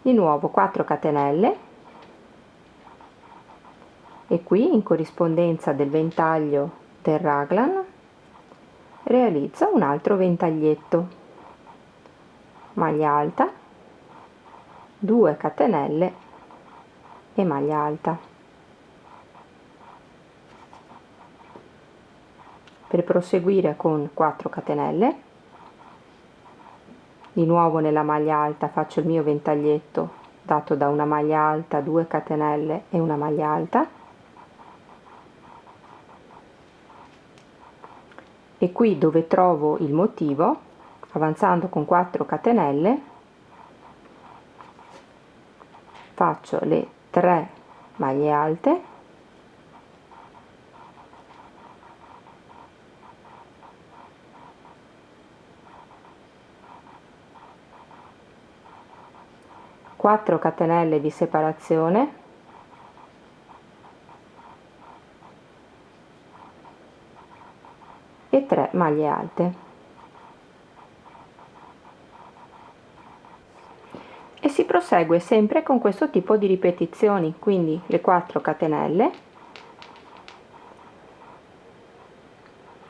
di nuovo 4 catenelle e qui in corrispondenza del ventaglio del raglan realizzo un altro ventaglietto, maglia alta, 2 catenelle e maglia alta. Per proseguire con 4 catenelle, di nuovo nella maglia alta faccio il mio ventaglietto dato da una maglia alta, 2 catenelle e una maglia alta, e qui dove trovo il motivo, avanzando con 4 catenelle, faccio le 3 maglie alte, quattro catenelle di separazione e 3 maglie alte, e si prosegue sempre con questo tipo di ripetizioni, quindi le 4 catenelle,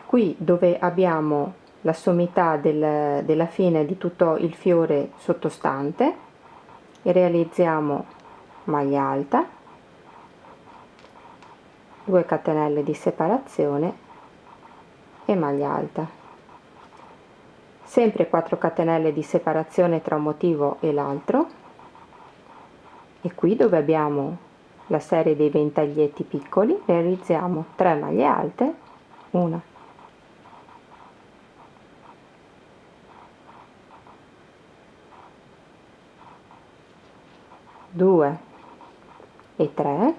qui dove abbiamo la sommità della fine di tutto il fiore sottostante, e realizziamo maglia alta, 2 catenelle di separazione e maglia alta, sempre 4 catenelle di separazione tra un motivo e l'altro, e qui dove abbiamo la serie dei ventaglietti piccoli realizziamo 3 maglie alte, 1, 2 e 3,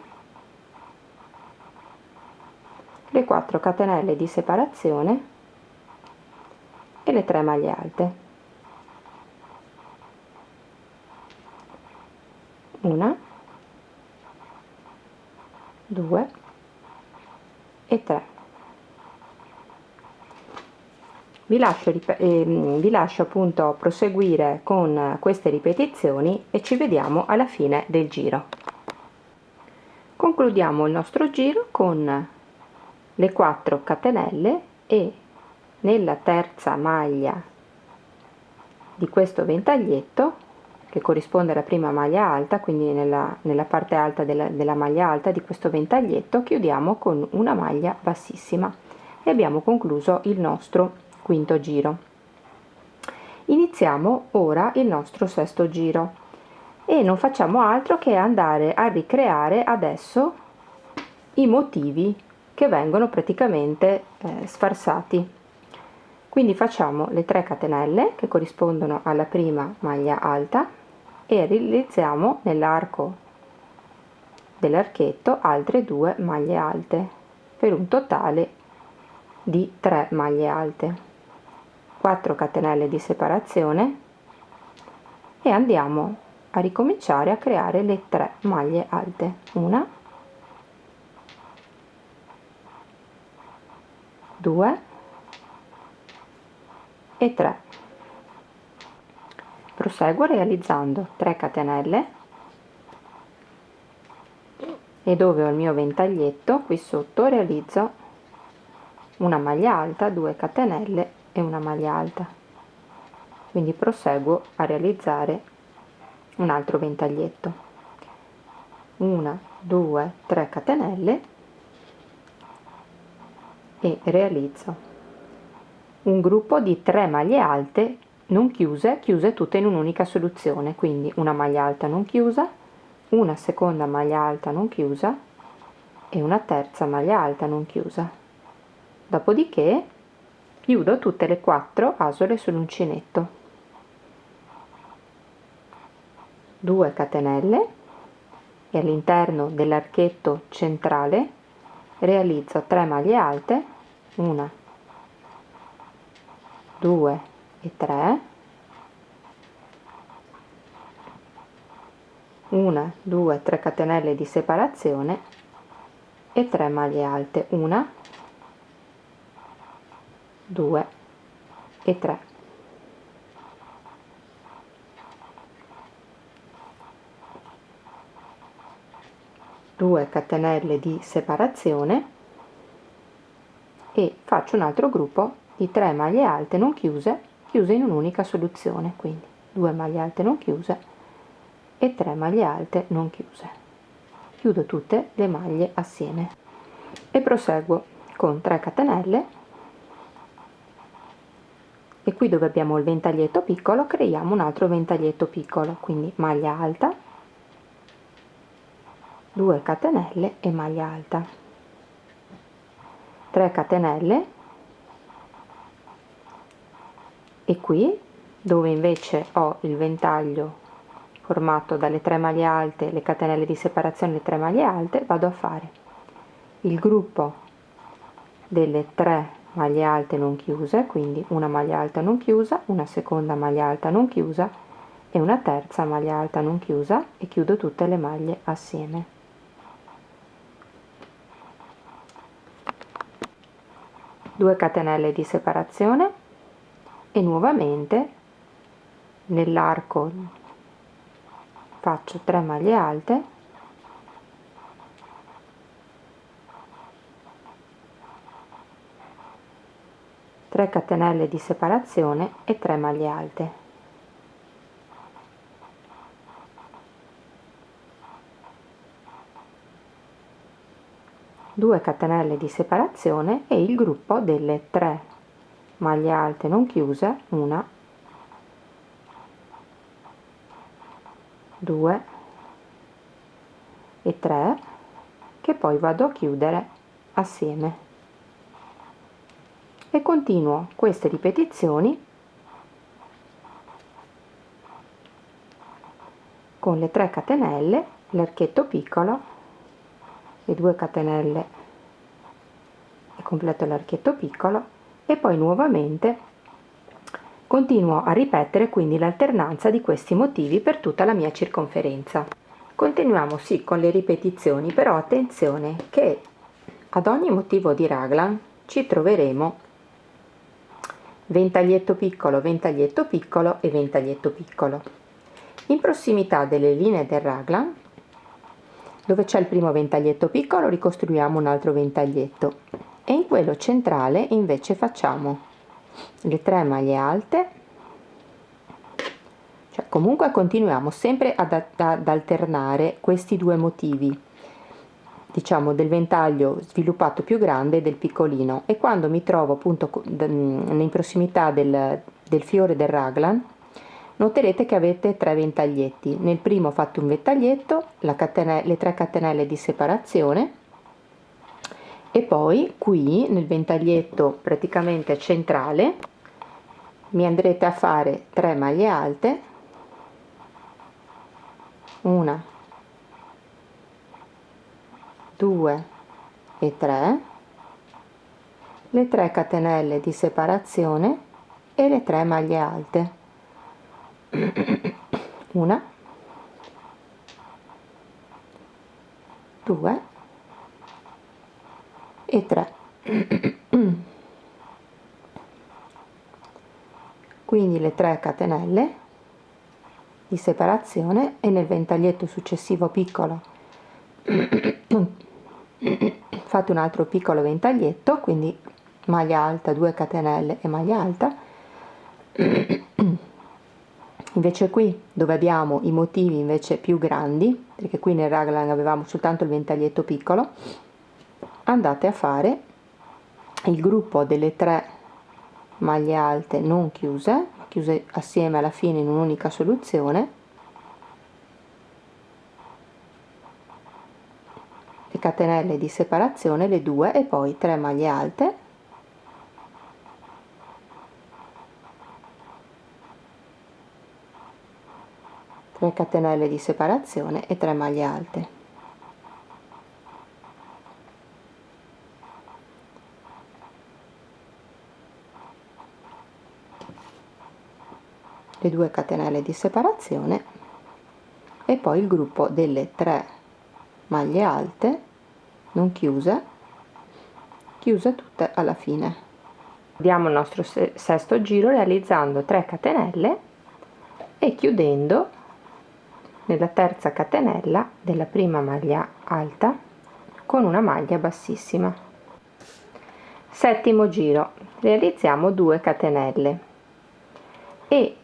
le 4 catenelle di separazione e le 3 maglie alte, 1, 2 e 3. Vi lascio appunto proseguire con queste ripetizioni e ci vediamo alla fine del giro. Concludiamo il nostro giro con le 4 catenelle e nella terza maglia di questo ventaglietto, che corrisponde alla prima maglia alta, quindi nella parte alta della maglia alta di questo ventaglietto, chiudiamo con una maglia bassissima e abbiamo concluso il nostro quinto giro. Iniziamo ora il nostro sesto giro e non facciamo altro che andare a ricreare adesso i motivi che vengono praticamente sfarsati. Quindi facciamo le 3 catenelle che corrispondono alla prima maglia alta e realizziamo nell'arco dell'archetto altre 2 maglie alte per un totale di 3 maglie alte, 4 catenelle di separazione e andiamo a ricominciare a creare le 3 maglie alte, 1, 2 e 3. Proseguo realizzando 3 catenelle e dove ho il mio ventaglietto qui sotto realizzo una maglia alta, 2 catenelle e una maglia alta, quindi proseguo a realizzare un altro ventaglietto, 1, 2, 3 catenelle e realizzo un gruppo di 3 maglie alte non chiuse tutte in un'unica soluzione, quindi una maglia alta non chiusa, una seconda maglia alta non chiusa e una terza maglia alta non chiusa. Dopodiché chiudo tutte le 4 asole sull'uncinetto, 2 catenelle e all'interno dell'archetto centrale realizzo 3 maglie alte, 1, 2 e 3, 1, 2, 3 catenelle di separazione e 3 maglie alte, 1, 2 e 3. Due catenelle di separazione e faccio un altro gruppo di 3 maglie alte non chiuse in un'unica soluzione, quindi 2 maglie alte non chiuse e 3 maglie alte non chiuse. Chiudo tutte le maglie assieme e proseguo con 3 catenelle e qui dove abbiamo il ventaglietto piccolo creiamo un altro ventaglietto piccolo, quindi maglia alta, 2 catenelle e maglia alta, 3 catenelle e qui dove invece ho il ventaglio formato dalle 3 maglie alte, le catenelle di separazione, le 3 maglie alte, vado a fare il gruppo delle 3 maglie alte non chiuse, quindi una maglia alta non chiusa, una seconda maglia alta non chiusa e una terza maglia alta non chiusa e chiudo tutte le maglie assieme. Due catenelle di separazione e nuovamente nell'arco faccio 3 maglie alte, tre catenelle di separazione e 3 maglie alte. 2 catenelle di separazione e il gruppo delle 3 maglie alte non chiuse, 1, 2 e 3, che poi vado a chiudere assieme, e continuo queste ripetizioni con le 3 catenelle, l'archetto piccolo, le 2 catenelle e completo l'archetto piccolo, e poi nuovamente continuo a ripetere quindi l'alternanza di questi motivi per tutta la mia circonferenza. Continuiamo sì con le ripetizioni, però attenzione che ad ogni motivo di raglan ci troveremo ventaglietto piccolo e ventaglietto piccolo. In prossimità delle linee del raglan, dove c'è il primo ventaglietto piccolo, ricostruiamo un altro ventaglietto, e in quello centrale invece facciamo le 3 maglie alte, cioè comunque continuiamo sempre ad alternare questi due motivi, diciamo del ventaglio sviluppato più grande e del piccolino, e quando mi trovo appunto in prossimità del fiore del raglan, noterete che avete 3 ventaglietti. Nel primo fate un ventaglietto, le 3 catenelle di separazione, e poi qui nel ventaglietto praticamente centrale mi andrete a fare 3 maglie alte, 1, 2 e 3, le 3 catenelle di separazione e le 3 maglie alte, 1, 2 e 3. Quindi le 3 catenelle di separazione, e nel ventaglietto successivo piccolo fate un altro piccolo ventaglietto, quindi maglia alta, 2 catenelle e maglia alta. Invece qui dove abbiamo i motivi invece più grandi, perché qui nel raglan avevamo soltanto il ventaglietto piccolo, andate a fare il gruppo delle 3 maglie alte non chiuse assieme alla fine in un'unica soluzione, le catenelle di separazione, le 2, e poi 3 maglie alte, catenelle di separazione e 3 maglie alte. Le 2 catenelle di separazione e poi il gruppo delle 3 maglie alte non chiuse tutte alla fine. Diamo il nostro sesto giro realizzando 3 catenelle e chiudendo nella terza catenella della prima maglia alta con una maglia bassissima. Settimo giro, realizziamo 2 catenelle e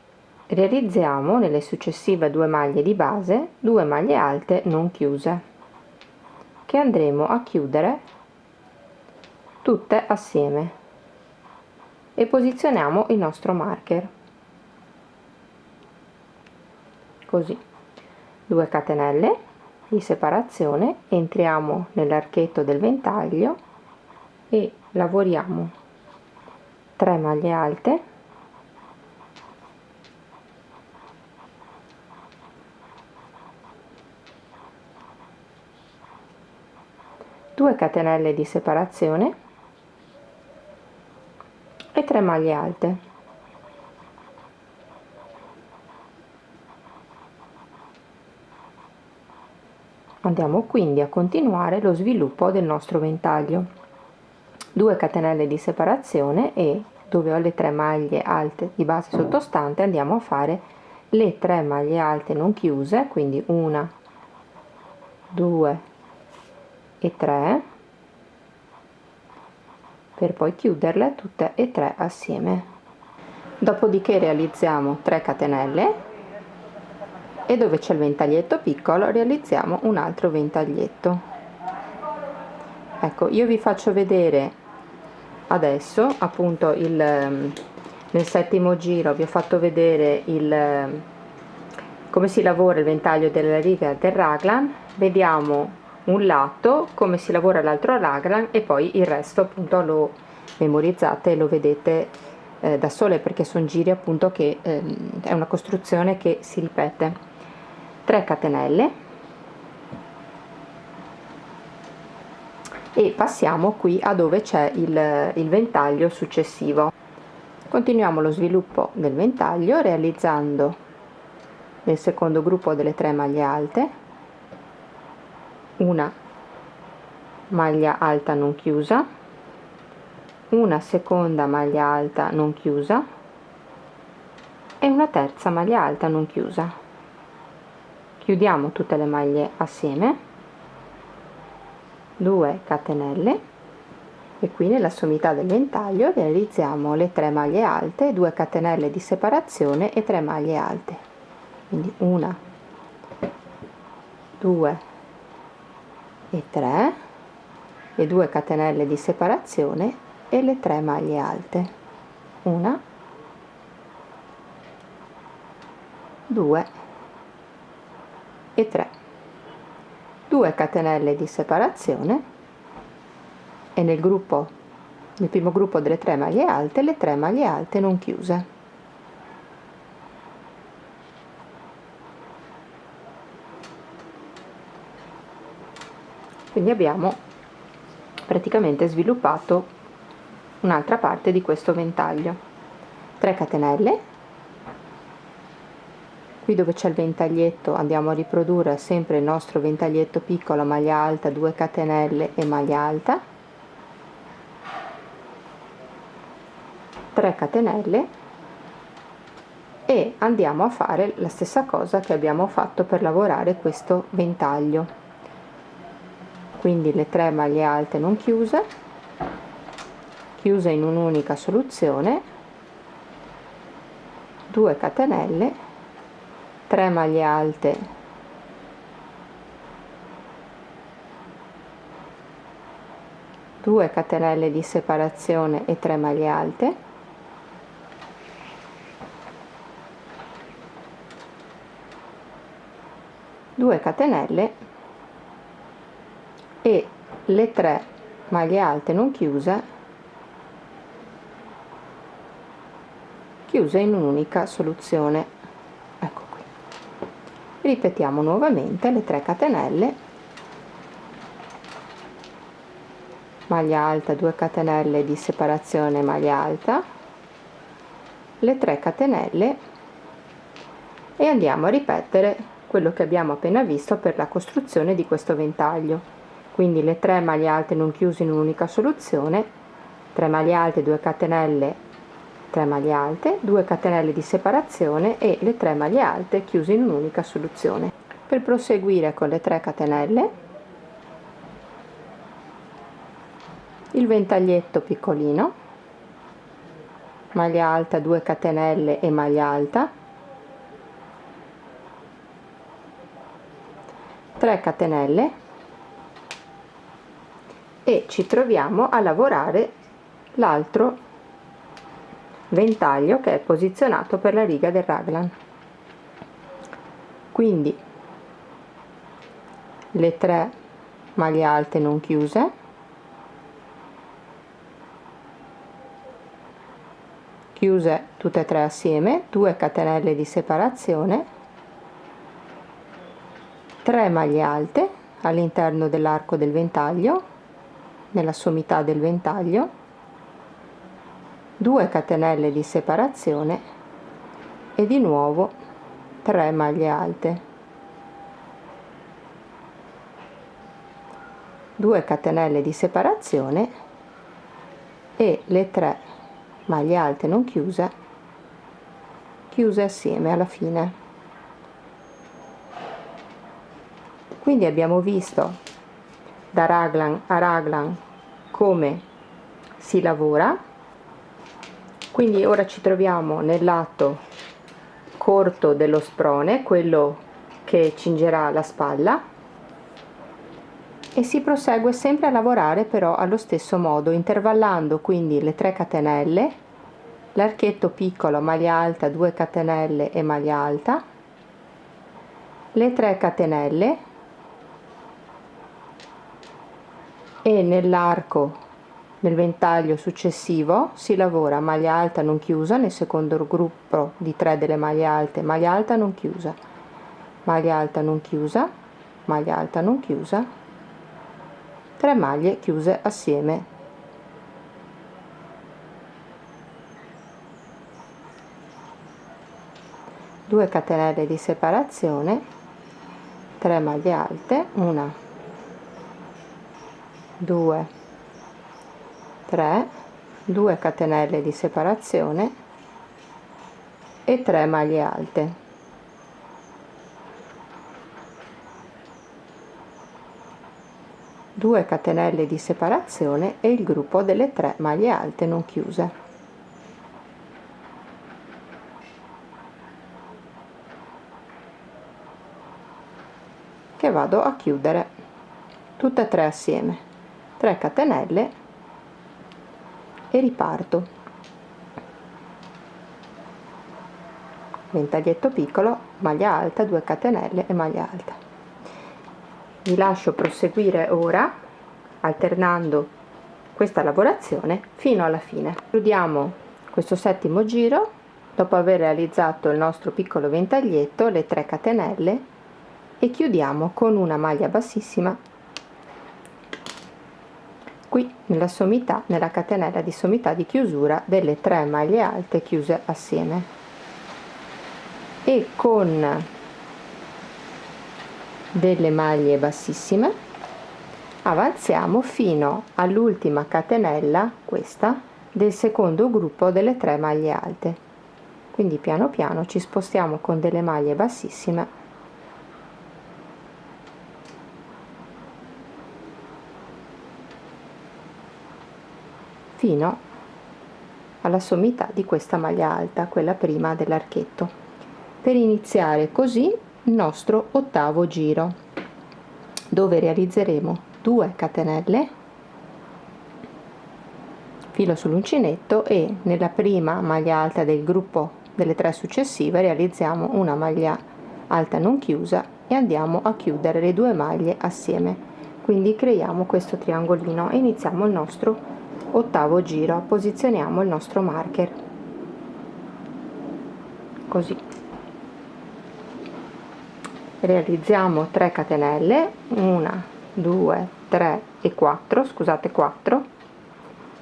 realizziamo nelle successive 2 maglie di base 2 maglie alte non chiuse, che andremo a chiudere tutte assieme, e posizioniamo il nostro marker così: 2 catenelle di separazione, entriamo nell'archetto del ventaglio e lavoriamo 3 maglie alte, due catenelle di separazione e 3 maglie alte. Andiamo quindi a continuare lo sviluppo del nostro ventaglio. 2 catenelle di separazione, e dove ho le 3 maglie alte di base sottostante andiamo a fare le 3 maglie alte non chiuse, quindi 1, 2 e 3, per poi chiuderle tutte e 3 assieme. Dopodiché realizziamo 3 catenelle e dove c'è il ventaglietto piccolo realizziamo un altro ventaglietto, Ecco, io vi faccio vedere adesso appunto nel settimo giro vi ho fatto vedere come si lavora il ventaglio della riga del raglan. Vediamo un lato, come si lavora l'altro raglan, e poi il resto appunto lo memorizzate e lo vedete da sole, perché sono giri appunto che è una costruzione che si ripete. 3 catenelle e passiamo qui a dove c'è il ventaglio successivo. Continuiamo lo sviluppo del ventaglio realizzando nel secondo gruppo delle 3 maglie alte una maglia alta non chiusa, una seconda maglia alta non chiusa e una terza maglia alta non chiusa. Chiudiamo tutte le maglie assieme, 2 catenelle, e qui nella sommità del ventaglio realizziamo le 3 maglie alte, 2 catenelle di separazione e 3 maglie alte, quindi 1, 2 e 3, e 2 catenelle di separazione e le 3 maglie alte, 1, 2 e 3, 2 catenelle di separazione e nel primo gruppo delle 3 maglie alte le 3 maglie alte non chiuse. Quindi abbiamo praticamente sviluppato un'altra parte di questo ventaglio. 3 catenelle, qui dove c'è il ventaglietto andiamo a riprodurre sempre il nostro ventaglietto piccolo, maglia alta, 2 catenelle e maglia alta, 3 catenelle e andiamo a fare la stessa cosa che abbiamo fatto per lavorare questo ventaglio. Quindi le 3 maglie alte non chiuse, chiuse in un'unica soluzione, 2 catenelle, 3 maglie alte, 2 catenelle di separazione e 3 maglie alte, due catenelle e le 3 maglie alte non chiuse in un'unica soluzione. Ecco qui, ripetiamo nuovamente le 3 catenelle, maglia alta, 2 catenelle di separazione, maglia alta, le 3 catenelle e andiamo a ripetere quello che abbiamo appena visto per la costruzione di questo ventaglio. Quindi le 3 maglie alte non chiuse in un'unica soluzione, 3 maglie alte, 2 catenelle, 3 maglie alte, 2 catenelle di separazione e le 3 maglie alte chiuse in un'unica soluzione. Per proseguire con le 3 catenelle, il ventaglietto piccolino, maglia alta, 2 catenelle e maglia alta, 3 catenelle e ci troviamo a lavorare l'altro ventaglio che è posizionato per la riga del raglan. Quindi le 3 maglie alte non chiuse, chiuse tutte e 3 assieme, 2 catenelle di separazione, 3 maglie alte all'interno dell'arco del ventaglio, nella sommità del ventaglio, 2 catenelle di separazione e di nuovo 3 maglie alte, 2 catenelle di separazione e le 3 maglie alte non chiuse assieme alla fine. Quindi abbiamo visto da raglan a raglan come si lavora. Quindi ora ci troviamo nel lato corto dello sprone, quello che cingerà la spalla, e si prosegue sempre a lavorare però allo stesso modo, intervallando quindi le 3 catenelle, l'archetto piccolo, maglia alta, 2 catenelle e maglia alta, le 3 catenelle e nell'arco del ventaglio successivo si lavora maglia alta non chiusa nel secondo gruppo di 3 delle maglie alte, maglia alta non chiusa, maglia alta non chiusa, maglia alta non chiusa, 3 maglie chiuse assieme, due catenelle di separazione, 3 maglie alte, 1 2 3, 2 catenelle di separazione e 3 maglie alte, due catenelle di separazione e il gruppo delle 3 maglie alte non chiuse, che vado a chiudere tutte e 3 assieme, 3 catenelle e riparto. Ventaglietto piccolo, maglia alta, 2 catenelle e maglia alta. Vi lascio proseguire ora alternando questa lavorazione fino alla fine. Chiudiamo questo settimo giro dopo aver realizzato il nostro piccolo ventaglietto, le 3 catenelle, e chiudiamo con una maglia bassissima qui nella sommità, nella catenella di sommità di chiusura delle 3 maglie alte chiuse assieme, e con delle maglie bassissime avanziamo fino all'ultima catenella, questa del secondo gruppo delle 3 maglie alte, quindi piano piano ci spostiamo con delle maglie bassissime fino alla sommità di questa maglia alta, quella prima dell'archetto, per iniziare così il nostro ottavo giro, dove realizzeremo 2 catenelle, filo sull'uncinetto, e nella prima maglia alta del gruppo delle 3 successive realizziamo una maglia alta non chiusa e andiamo a chiudere le 2 maglie assieme, quindi creiamo questo triangolino e iniziamo il nostro ottavo giro. Posizioniamo il nostro marker così, realizziamo 3 catenelle, 1 2 3 e 4, scusate, 4,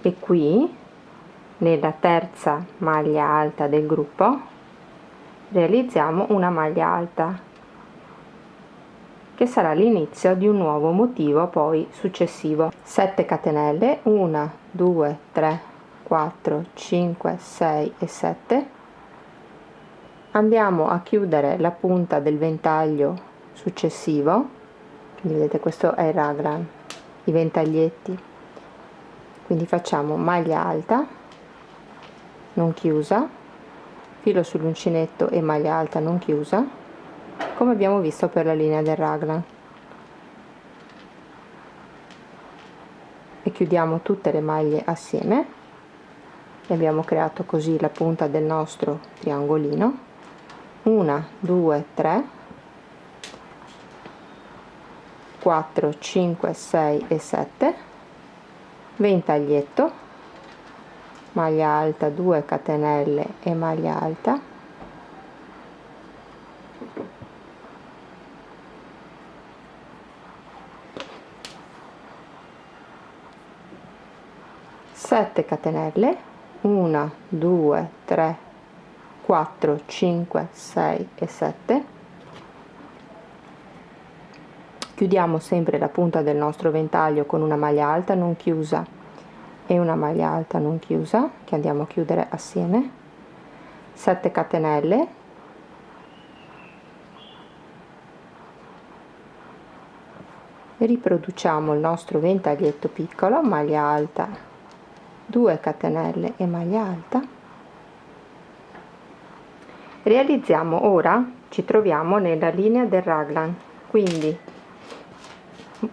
e qui nella terza maglia alta del gruppo realizziamo una maglia alta che sarà l'inizio di un nuovo motivo poi successivo. 7 catenelle, 1 2 3 4 5 6 e 7, andiamo a chiudere la punta del ventaglio successivo, quindi vedete questo è il raglan, i ventaglietti, quindi facciamo maglia alta non chiusa, filo sull'uncinetto e maglia alta non chiusa, come abbiamo visto per la linea del raglan, e chiudiamo tutte le maglie assieme e abbiamo creato così la punta del nostro triangolino. 1 2 3 4 5 6 e 7, ventaglietto, maglia alta, 2 catenelle e maglia alta, sette catenelle, 1 2 3 4 5 6 e 7, chiudiamo sempre la punta del nostro ventaglio con una maglia alta non chiusa e una maglia alta non chiusa che andiamo a chiudere assieme, 7 catenelle, e riproduciamo il nostro ventaglietto piccolo, maglia alta, 2 catenelle e maglia alta. Realizziamo ora, ci troviamo nella linea del raglan, quindi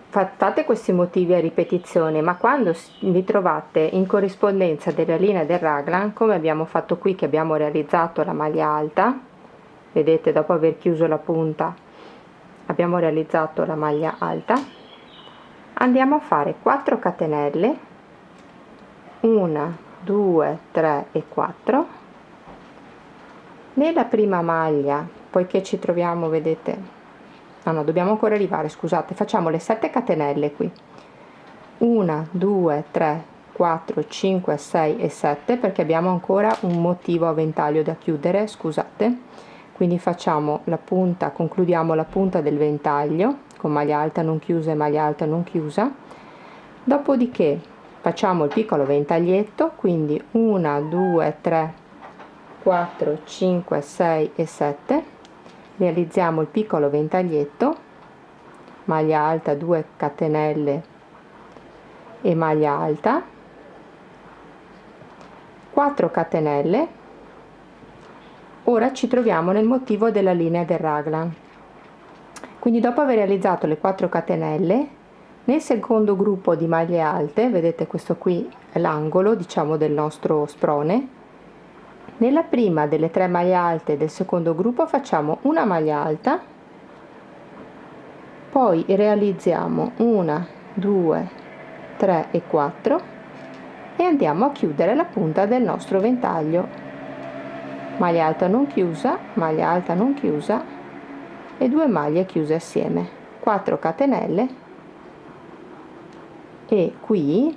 fate questi motivi a ripetizione, ma quando vi trovate in corrispondenza della linea del raglan, come abbiamo fatto qui che abbiamo realizzato la maglia alta, vedete, dopo aver chiuso la punta abbiamo realizzato la maglia alta, andiamo a fare 4 catenelle, 1 2 3 e 4 nella prima maglia, poiché ci troviamo, vedete, no, dobbiamo ancora arrivare, scusate, facciamo le 7 catenelle qui, 1 2 3 4 5 6 e 7, perché abbiamo ancora un motivo a ventaglio da chiudere, scusate. Quindi facciamo la punta, concludiamo la punta del ventaglio con maglia alta non chiusa e maglia alta non chiusa, dopodiché facciamo il piccolo ventaglietto, quindi 1 2 3 4 5 6 e 7, realizziamo il piccolo ventaglietto, maglia alta, 2 catenelle e maglia alta, 4 catenelle. Ora ci troviamo nel motivo della linea del raglan, quindi dopo aver realizzato le 4 catenelle nel secondo gruppo di maglie alte, vedete questo qui è l'angolo, diciamo, del nostro sprone, nella prima delle 3 maglie alte del secondo gruppo facciamo una maglia alta, poi realizziamo 1 2 3 e 4 e andiamo a chiudere la punta del nostro ventaglio, maglia alta non chiusa, maglia alta non chiusa e 2 maglie chiuse assieme, 4 catenelle, e qui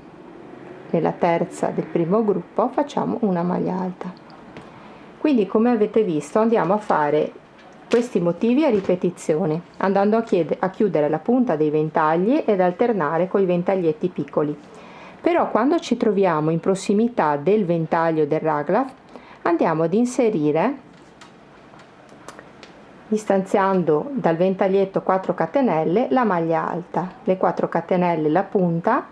nella terza del primo gruppo facciamo una maglia alta. Quindi, come avete visto, andiamo a fare questi motivi a ripetizione, andando a chiudere la punta dei ventagli ed alternare con i ventaglietti piccoli. Però quando ci troviamo in prossimità del ventaglio del raglan andiamo ad inserire, distanziando dal ventaglietto 4 catenelle, la maglia alta, le 4 catenelle la punta,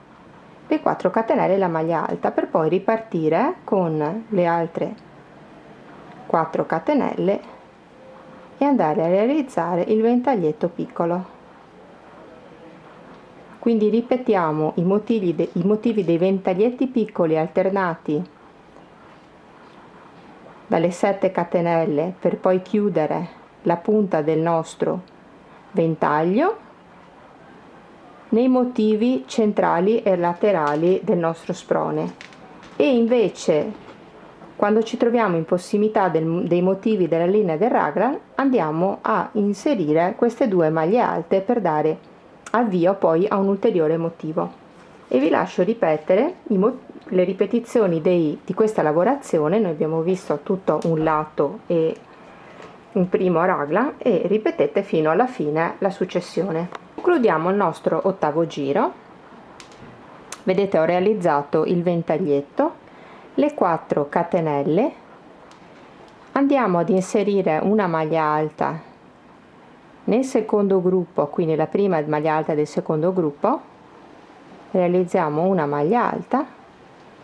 le 4 catenelle la maglia alta, per poi ripartire con le altre 4 catenelle e andare a realizzare il ventaglietto piccolo. Quindi ripetiamo i motivi dei ventaglietti piccoli alternati dalle 7 catenelle per poi chiudere la punta del nostro ventaglio nei motivi centrali e laterali del nostro sprone, e invece quando ci troviamo in prossimità dei motivi della linea del raglan andiamo a inserire queste 2 maglie alte per dare avvio poi a un ulteriore motivo. E vi lascio ripetere le ripetizioni di questa lavorazione. Noi abbiamo visto tutto un lato e un primo raglan, e ripetete fino alla fine la successione. Concludiamo il nostro ottavo giro. Vedete, ho realizzato il ventaglietto, le 4 catenelle, andiamo ad inserire una maglia alta nel secondo gruppo, qui nella prima maglia alta del secondo gruppo, realizziamo una maglia alta,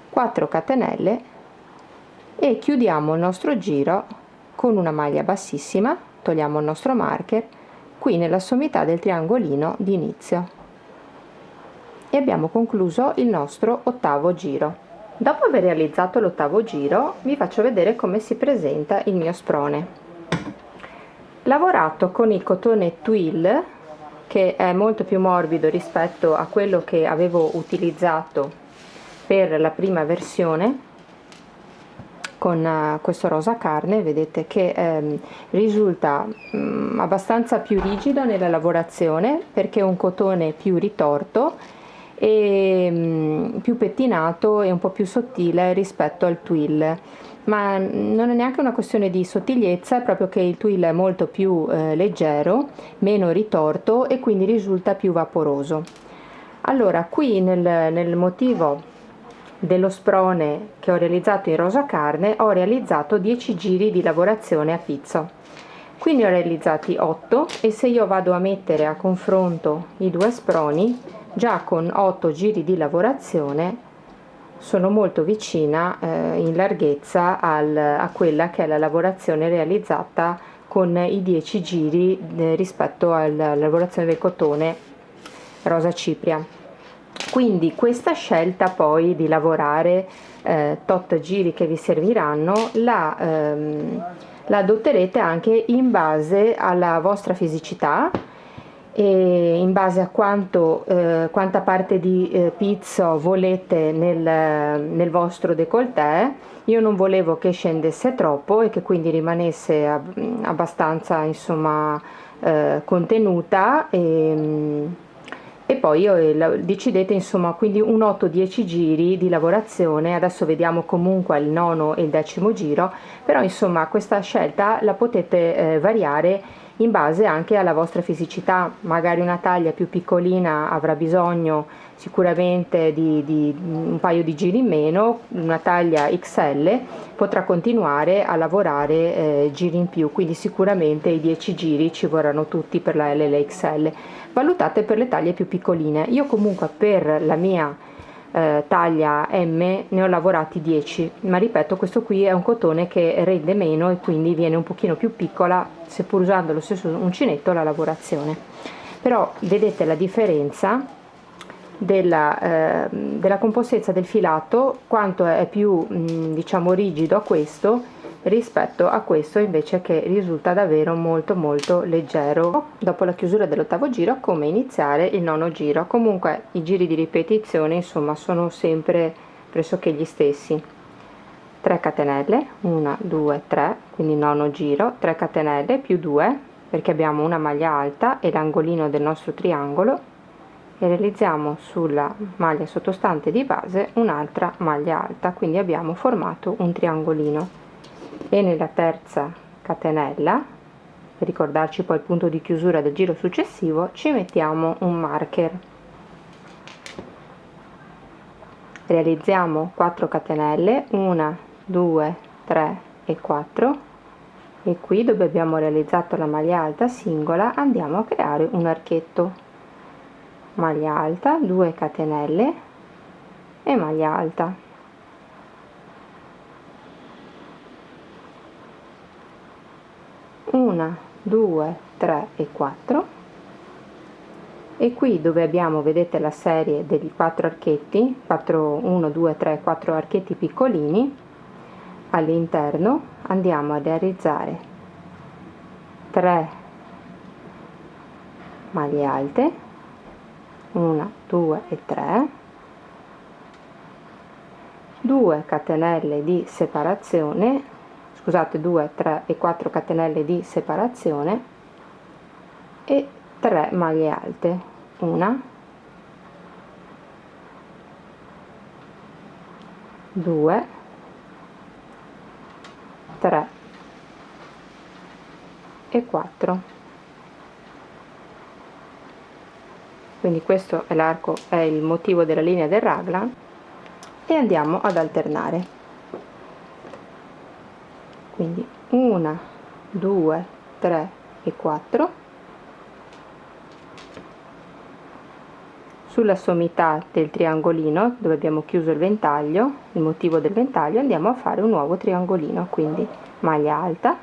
4 catenelle e chiudiamo il nostro giro con una maglia bassissima, togliamo il nostro marker qui nella sommità del triangolino di inizio, e abbiamo concluso il nostro ottavo giro. Dopo aver realizzato l'ottavo giro vi faccio vedere come si presenta il mio sprone. Lavorato con il cotone twill, che è molto più morbido rispetto a quello che avevo utilizzato per la prima versione, con questo rosa carne, vedete che risulta abbastanza più rigido nella lavorazione, perché è un cotone più ritorto e più pettinato e un po' più sottile rispetto al twill. Ma non è neanche una questione di sottigliezza, è proprio che il twill è molto più leggero, meno ritorto e quindi risulta più vaporoso. Allora, qui nel motivo dello sprone che ho realizzato in rosa carne ho realizzato 10 giri di lavorazione a pizzo, quindi ho realizzati 8, e se io vado a mettere a confronto i due sproni, già con 8 giri di lavorazione sono molto vicina in larghezza a quella che è la lavorazione realizzata con i 10 giri rispetto alla lavorazione del cotone rosa cipria. Quindi questa scelta poi di lavorare tot giri che vi serviranno la adotterete anche in base alla vostra fisicità e in base a quanta parte di pizzo volete nel vostro décolleté. Io non volevo che scendesse troppo e che quindi rimanesse abbastanza, insomma, contenuta, e poi decidete, insomma, quindi un 8-10 giri di lavorazione. Adesso vediamo comunque il nono e il 10° giro, però insomma questa scelta la potete variare in base anche alla vostra fisicità. Magari una taglia più piccolina avrà bisogno sicuramente di un paio di giri in meno, una taglia XL potrà continuare a lavorare giri in più, quindi sicuramente i 10 giri ci vorranno tutti per la LLXL. Valutate per le taglie più piccoline. Io comunque per la mia taglia M ne ho lavorati 10, ma ripeto, questo qui è un cotone che rende meno e quindi viene un pochino più piccola, seppur usando lo stesso uncinetto, la lavorazione. Però vedete la differenza della compostezza del filato, quanto è più diciamo rigido a questo rispetto a questo invece, che risulta davvero molto molto leggero. Dopo la chiusura dell'8° giro, come iniziare il 9° giro. Comunque i giri di ripetizione, insomma, sono sempre pressoché gli stessi. 3 catenelle, 1 2 3, quindi 9° giro, 3 catenelle più 2, perché abbiamo una maglia alta e l'angolino del nostro triangolo, e realizziamo sulla maglia sottostante di base un'altra maglia alta, quindi abbiamo formato un triangolino. E nella terza catenella, per ricordarci poi il punto di chiusura del giro successivo, ci mettiamo un marker. Realizziamo 4 catenelle, 1 2 3 e 4, e qui dove abbiamo realizzato la maglia alta singola andiamo a creare un archetto. Maglia alta, 2 catenelle e maglia alta. 1 2 3 e 4, e qui dove abbiamo, vedete, la serie degli 4 archetti, 1 2 3 4 archetti piccolini, all'interno andiamo a realizzare 3 maglie alte, 1 2 e 3, 2 catenelle di separazione, scusate, 2 3 e 4 catenelle di separazione e 3 maglie alte, 1 2 3 e 4. Quindi questo è l'arco, è il motivo della linea del raglan, e andiamo ad alternare. Quindi 1 2 3 e 4. Sulla sommità del triangolino dove abbiamo chiuso il ventaglio, il motivo del ventaglio, andiamo a fare un nuovo triangolino, quindi maglia alta,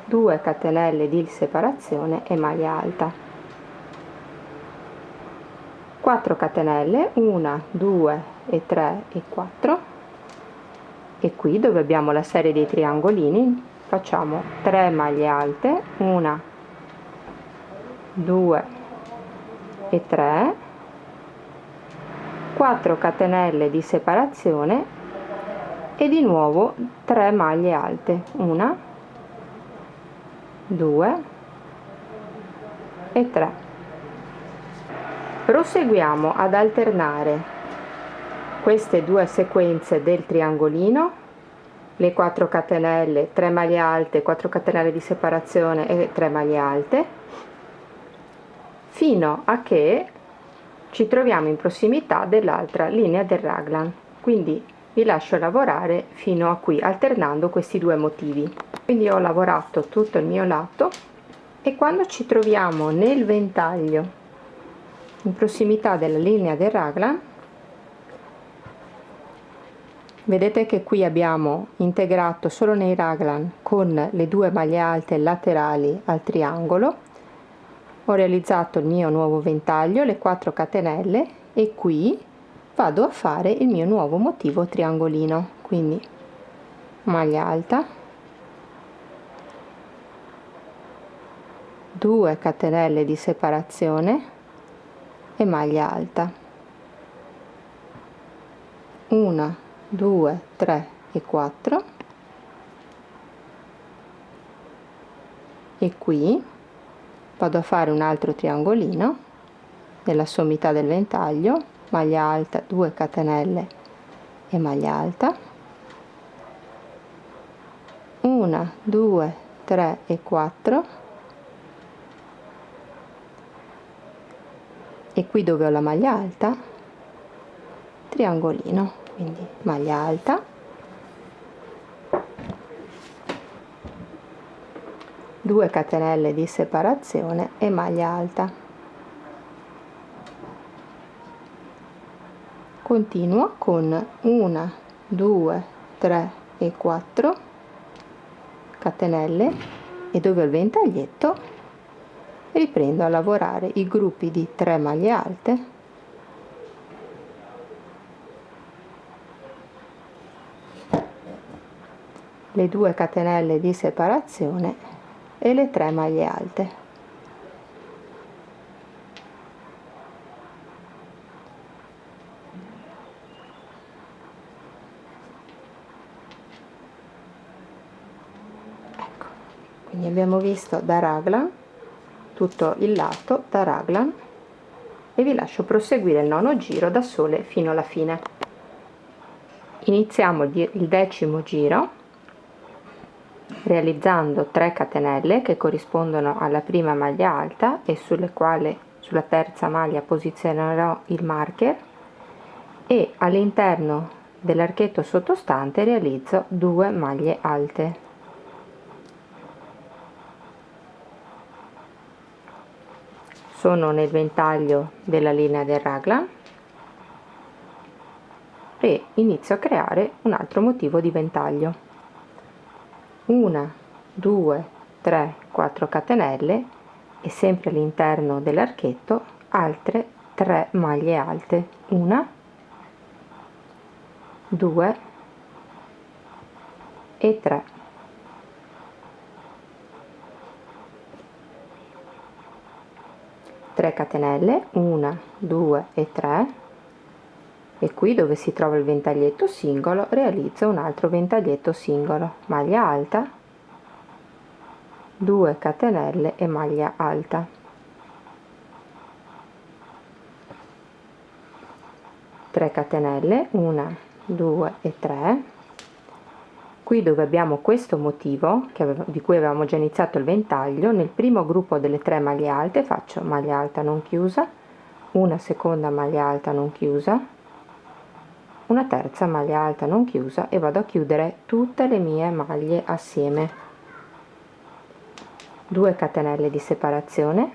2 catenelle di separazione e maglia alta, 4 catenelle, 1 2 e 3 e 4, e qui dove abbiamo la serie dei triangolini facciamo 3 maglie alte, 1 2 e 3, 4 catenelle di separazione e di nuovo 3 maglie alte, 1 2 e 3. Proseguiamo ad alternare queste due sequenze del triangolino, le 4 catenelle, 3 maglie alte, 4 catenelle di separazione e 3 maglie alte, fino a che ci troviamo in prossimità dell'altra linea del raglan. Quindi vi lascio lavorare fino a qui, alternando questi due motivi. Quindi ho lavorato tutto il mio lato, e quando ci troviamo nel ventaglio in prossimità della linea del raglan, vedete che qui abbiamo integrato solo nei raglan con le 2 maglie alte laterali al triangolo. ho realizzato il mio nuovo ventaglio, le 4 catenelle, e qui vado a fare il mio nuovo motivo triangolino. Quindi maglia alta, 2 catenelle di separazione e maglia alta, 1, 2, 3 e 4, e qui vado a fare un altro triangolino nella sommità del ventaglio, maglia alta, 2 catenelle e maglia alta, 1, 2, 3 e 4, e qui dove ho la maglia alta triangolino, quindi maglia alta, 2 catenelle di separazione e maglia alta. Continuo con 1, 2, 3 e 4 catenelle, e dove ho il ventaglietto riprendo a lavorare i gruppi di 3 maglie alte, le 2 catenelle di separazione e le 3 maglie alte. Ecco, quindi abbiamo visto da raglan tutto il lato da raglan, e vi lascio proseguire il nono giro da sole fino alla fine. Iniziamo il 10° giro realizzando 3 catenelle che corrispondono alla prima maglia alta e sulla terza maglia posizionerò il marker, e all'interno dell'archetto sottostante realizzo 2 maglie alte. Sono nel ventaglio della linea del raglan e inizio a creare un altro motivo di ventaglio. 1, 2, 3, 4 catenelle e sempre all'interno dell'archetto altre 3 maglie alte, 1, 2 e 3. Catenelle, 1, 2 e 3, e qui dove si trova il ventaglietto singolo realizzo un altro ventaglietto singolo, maglia alta, 2 catenelle e maglia alta, 3 catenelle, 1, 2 e 3. Qui dove abbiamo questo motivo di cui avevamo già iniziato il ventaglio, nel primo gruppo delle 3 maglie alte faccio maglia alta non chiusa, una seconda maglia alta non chiusa, una terza maglia alta non chiusa, e vado a chiudere tutte le mie maglie assieme. 2 catenelle di separazione,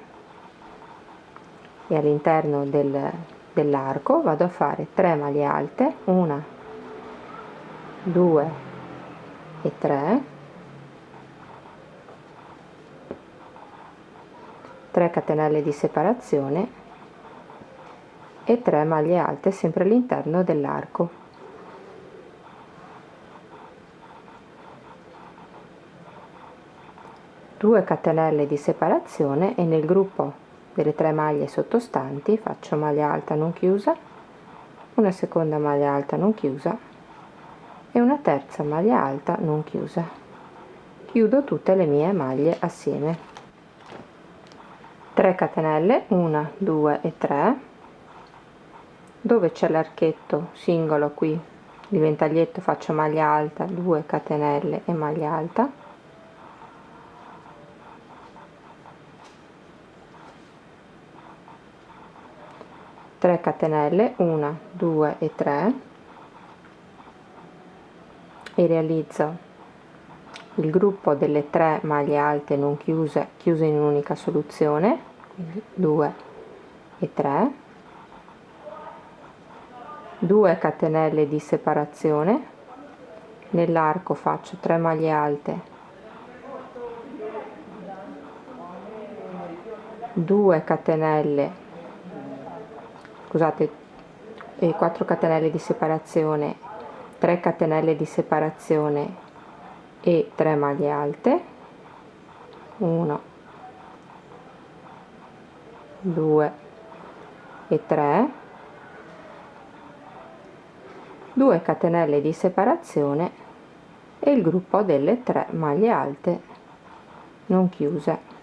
e all'interno dell'arco vado a fare 3 maglie alte, 1, 2 e 3, 3 catenelle di separazione e 3 maglie alte sempre all'interno dell'arco. Due catenelle di separazione, e nel gruppo delle 3 maglie sottostanti faccio maglia alta non chiusa, una seconda maglia alta non chiusa e una terza maglia alta non chiusa. Chiudo tutte le mie maglie assieme. 3 catenelle, 1, 2 e 3, dove c'è l'archetto singolo qui il ventaglietto faccio maglia alta, 2 catenelle e maglia alta, 3 catenelle, 1, 2 e 3, e realizzo il gruppo delle 3 maglie alte non chiuse in un'unica soluzione, quindi 2 e 3, 2 catenelle di separazione, nell'arco faccio 3 maglie alte, 2 catenelle, scusate, 4 catenelle di separazione, 3 catenelle di separazione e 3 maglie alte, 1, 2 e 3, 2 catenelle di separazione e il gruppo delle 3 maglie alte non chiuse,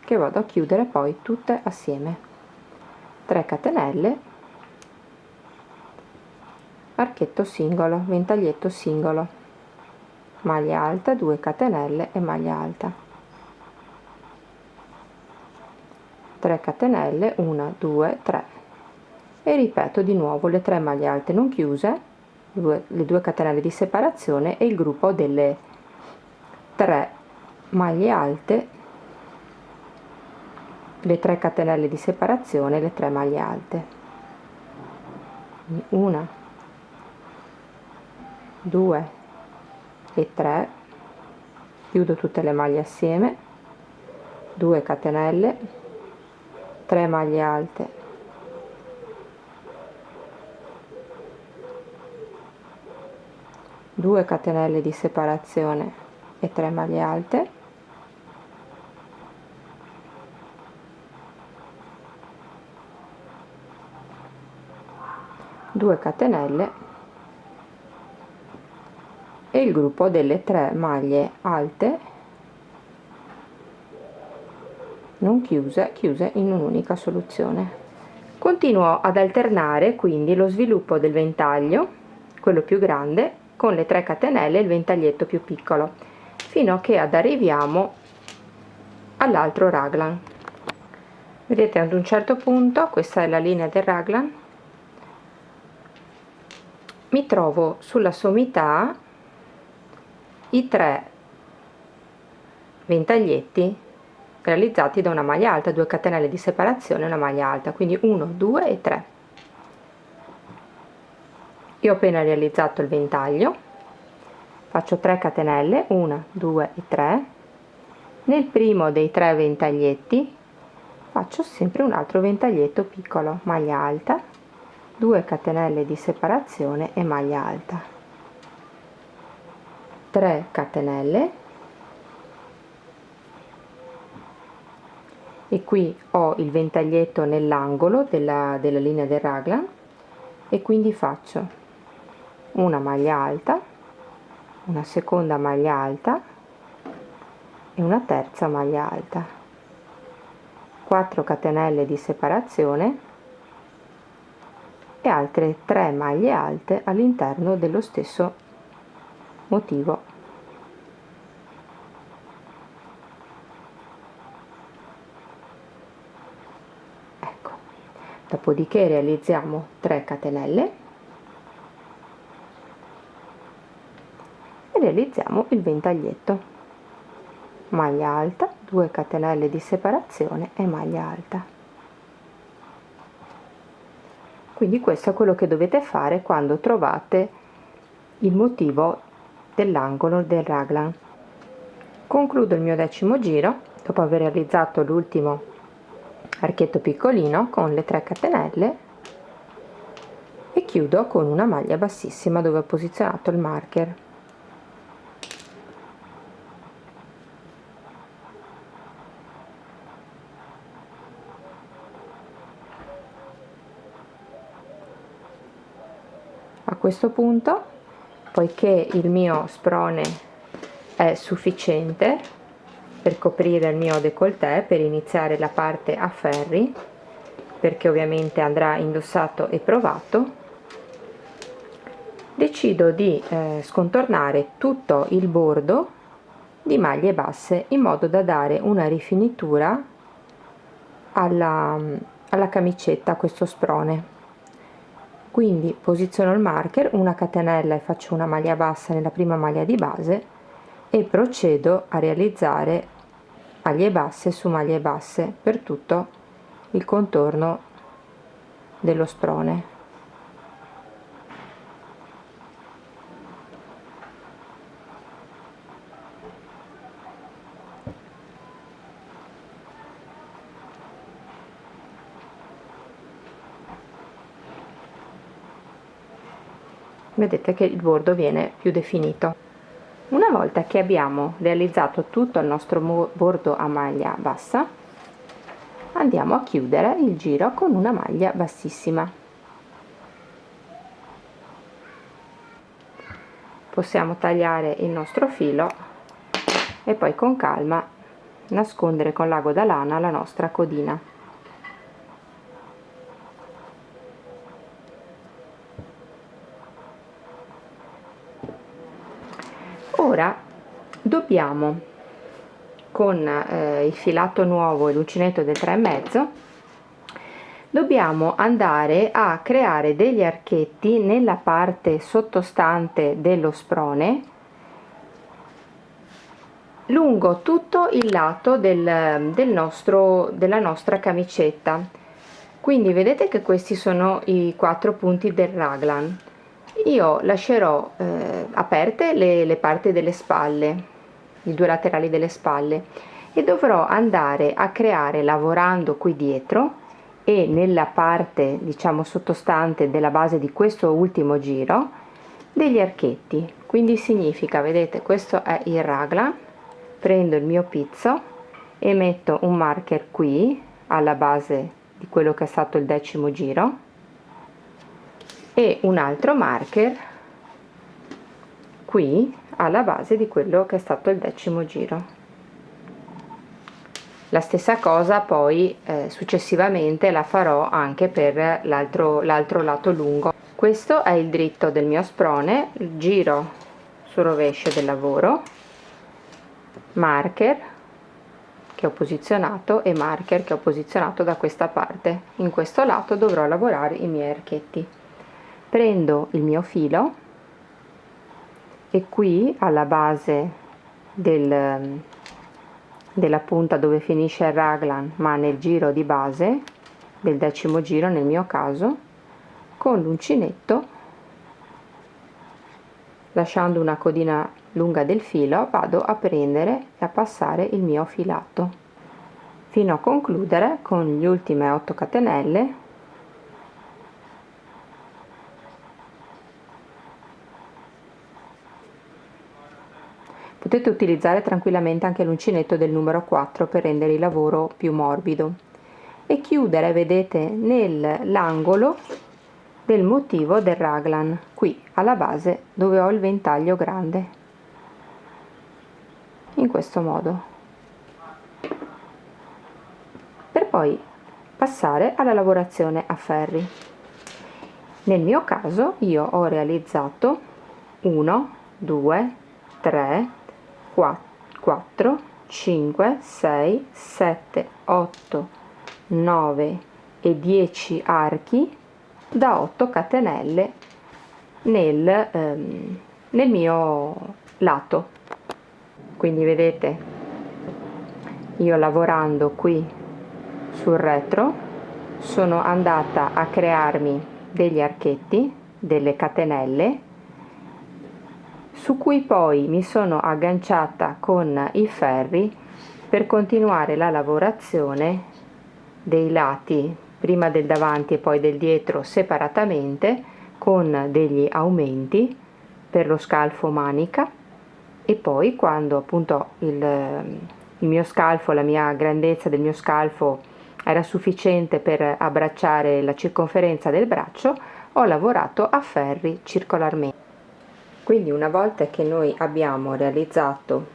che vado a chiudere poi tutte assieme. 3 catenelle, archetto singolo, ventaglietto singolo, maglia alta, 2 catenelle e maglia alta, 3 catenelle, 1, 2, 3, e ripeto di nuovo le 3 maglie alte non chiuse, le 2 catenelle di separazione e il gruppo delle 3 maglie alte, le 3 catenelle di separazione e le 3 maglie alte. 1, 2 e 3, chiudo tutte le maglie assieme, 2 catenelle, 3 maglie alte, 2 catenelle di separazione e 3 maglie alte, 2 catenelle e il gruppo delle 3 maglie alte non chiuse in un'unica soluzione. Continuo ad alternare quindi lo sviluppo del ventaglio, quello più grande, con le 3 catenelle e il ventaglietto più piccolo, fino a che arriviamo all'altro raglan. Vedete, ad un certo punto, questa è la linea del raglan, mi trovo sulla sommità i 3 ventaglietti realizzati da una maglia alta, 2 catenelle di separazione e una maglia alta, quindi 1, 2 e 3. Io ho appena realizzato il ventaglio, faccio 3 catenelle, 1, 2 e 3, nel primo dei 3 ventaglietti faccio sempre un altro ventaglietto piccolo, maglia alta, 2 catenelle di separazione e maglia alta, 3 catenelle, e qui ho il ventaglietto nell'angolo della linea del raglan e quindi faccio una maglia alta, una seconda maglia alta e una terza maglia alta, 4 catenelle di separazione e altre 3 maglie alte all'interno dello stesso motivo. Ecco, dopodiché realizziamo 3 catenelle e realizziamo il ventaglietto, maglia alta, 2 catenelle di separazione e maglia alta. Quindi questo è quello che dovete fare quando trovate il motivo dell'angolo del raglan. Concludo il mio 10° giro dopo aver realizzato l'ultimo archetto piccolino con le 3 catenelle e chiudo con una maglia bassissima dove ho posizionato il marker. A questo punto, poiché il mio sprone è sufficiente per coprire il mio décolleté, per iniziare la parte a ferri, perché ovviamente andrà indossato e provato, decido di scontornare tutto il bordo di maglie basse in modo da dare una rifinitura alla camicetta, a questo sprone. Quindi posiziono il marker, una catenella e faccio una maglia bassa nella prima maglia di base e procedo a realizzare maglie basse su maglie basse per tutto il contorno dello sprone. vedete che il bordo viene più definito. Una volta che abbiamo realizzato tutto il nostro bordo a maglia bassa, andiamo a chiudere il giro con una maglia bassissima. Possiamo tagliare il nostro filo e poi con calma nascondere con l'ago da lana la nostra codina. Ora dobbiamo, con il filato nuovo e l'uncinetto del 3,5, dobbiamo andare a creare degli archetti nella parte sottostante dello sprone lungo tutto il lato della nostra camicetta. Quindi vedete che questi sono i 4 punti del raglan. Io lascerò aperte le parti delle spalle, i 2 laterali delle spalle, e dovrò andare a creare, lavorando qui dietro e nella parte diciamo sottostante della base di questo ultimo giro, degli archetti. Quindi significa, vedete, questo è il raglan, prendo il mio pizzo e metto un marker qui alla base di quello che è stato il 10° giro e un altro marker qui alla base di quello che è stato il 10° giro. La stessa cosa poi successivamente la farò anche per l'altro lato lungo. Questo è il dritto del mio sprone, giro sul rovescio del lavoro, marker che ho posizionato e marker che ho posizionato da questa parte. In questo lato dovrò lavorare i miei archetti. Prendo il mio filo e qui alla base della punta dove finisce il raglan, ma nel giro di base del 10° giro nel mio caso, con l'uncinetto, lasciando una codina lunga del filo, vado a prendere e a passare il mio filato fino a concludere con le ultime 8 catenelle. Potete utilizzare tranquillamente anche l'uncinetto del numero 4 per rendere il lavoro più morbido e chiudere, vedete, nell'angolo del motivo del raglan, qui alla base dove ho il ventaglio grande, in questo modo, per poi passare alla lavorazione a ferri. Nel mio caso io ho realizzato 1, 2, 3, 4, 5, 6, 7, 8, 9 e 10 archi da 8 catenelle nel mio lato. Quindi vedete, io lavorando qui sul retro sono andata a crearmi degli archetti, delle catenelle, su cui poi mi sono agganciata con i ferri per continuare la lavorazione dei lati, prima del davanti e poi del dietro separatamente, con degli aumenti per lo scalfo manica, e poi quando appunto il mio scalfo, la mia grandezza del mio scalfo era sufficiente per abbracciare la circonferenza del braccio, ho lavorato a ferri circolarmente. Quindi una volta che noi abbiamo realizzato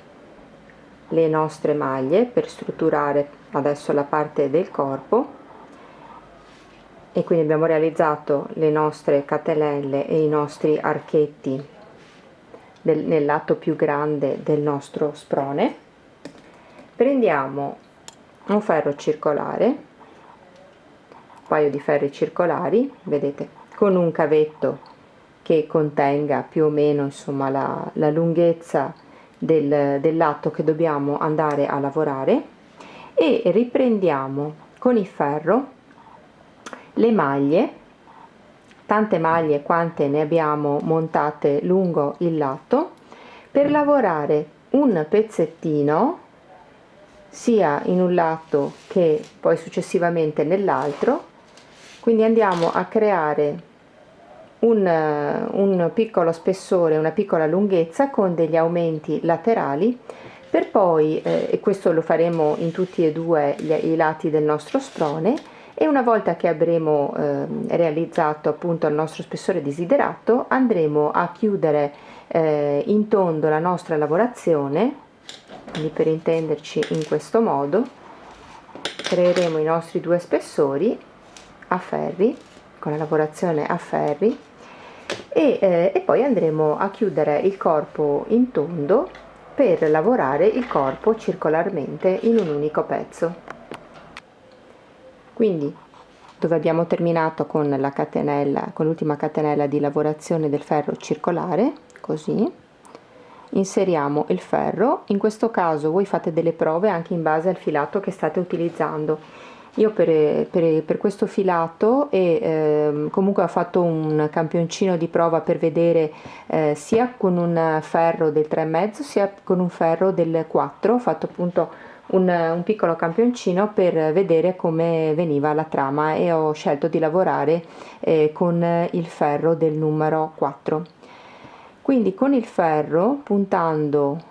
le nostre maglie per strutturare adesso la parte del corpo, e quindi abbiamo realizzato le nostre catenelle e i nostri archetti nel lato più grande del nostro sprone, prendiamo un ferro circolare, un paio di ferri circolari, vedete, con un cavetto che contenga più o meno insomma la lunghezza del lato che dobbiamo andare a lavorare, e riprendiamo con il ferro le maglie, tante maglie quante ne abbiamo montate lungo il lato, per lavorare un pezzettino sia in un lato che poi successivamente nell'altro. Quindi andiamo a creare un piccolo spessore, una piccola lunghezza con degli aumenti laterali, per poi, e questo lo faremo in tutti e due i lati del nostro sprone, e una volta che avremo realizzato appunto il nostro spessore desiderato, andremo a chiudere in tondo la nostra lavorazione, quindi per intenderci in questo modo creeremo i nostri due spessori a ferri, con la lavorazione a ferri, e poi andremo a chiudere il corpo in tondo per lavorare il corpo circolarmente in un unico pezzo. Quindi, dove abbiamo terminato con la catenella, con l'ultima catenella di lavorazione del ferro circolare, così inseriamo il ferro. In questo caso voi fate delle prove anche in base al filato che state utilizzando. Io per questo filato comunque ho fatto un campioncino di prova per vedere sia con un ferro del 3,5 sia con un ferro del 4. Ho fatto appunto un piccolo campioncino per vedere come veniva la trama, e ho scelto di lavorare con il ferro del numero 4. Quindi con il ferro, puntando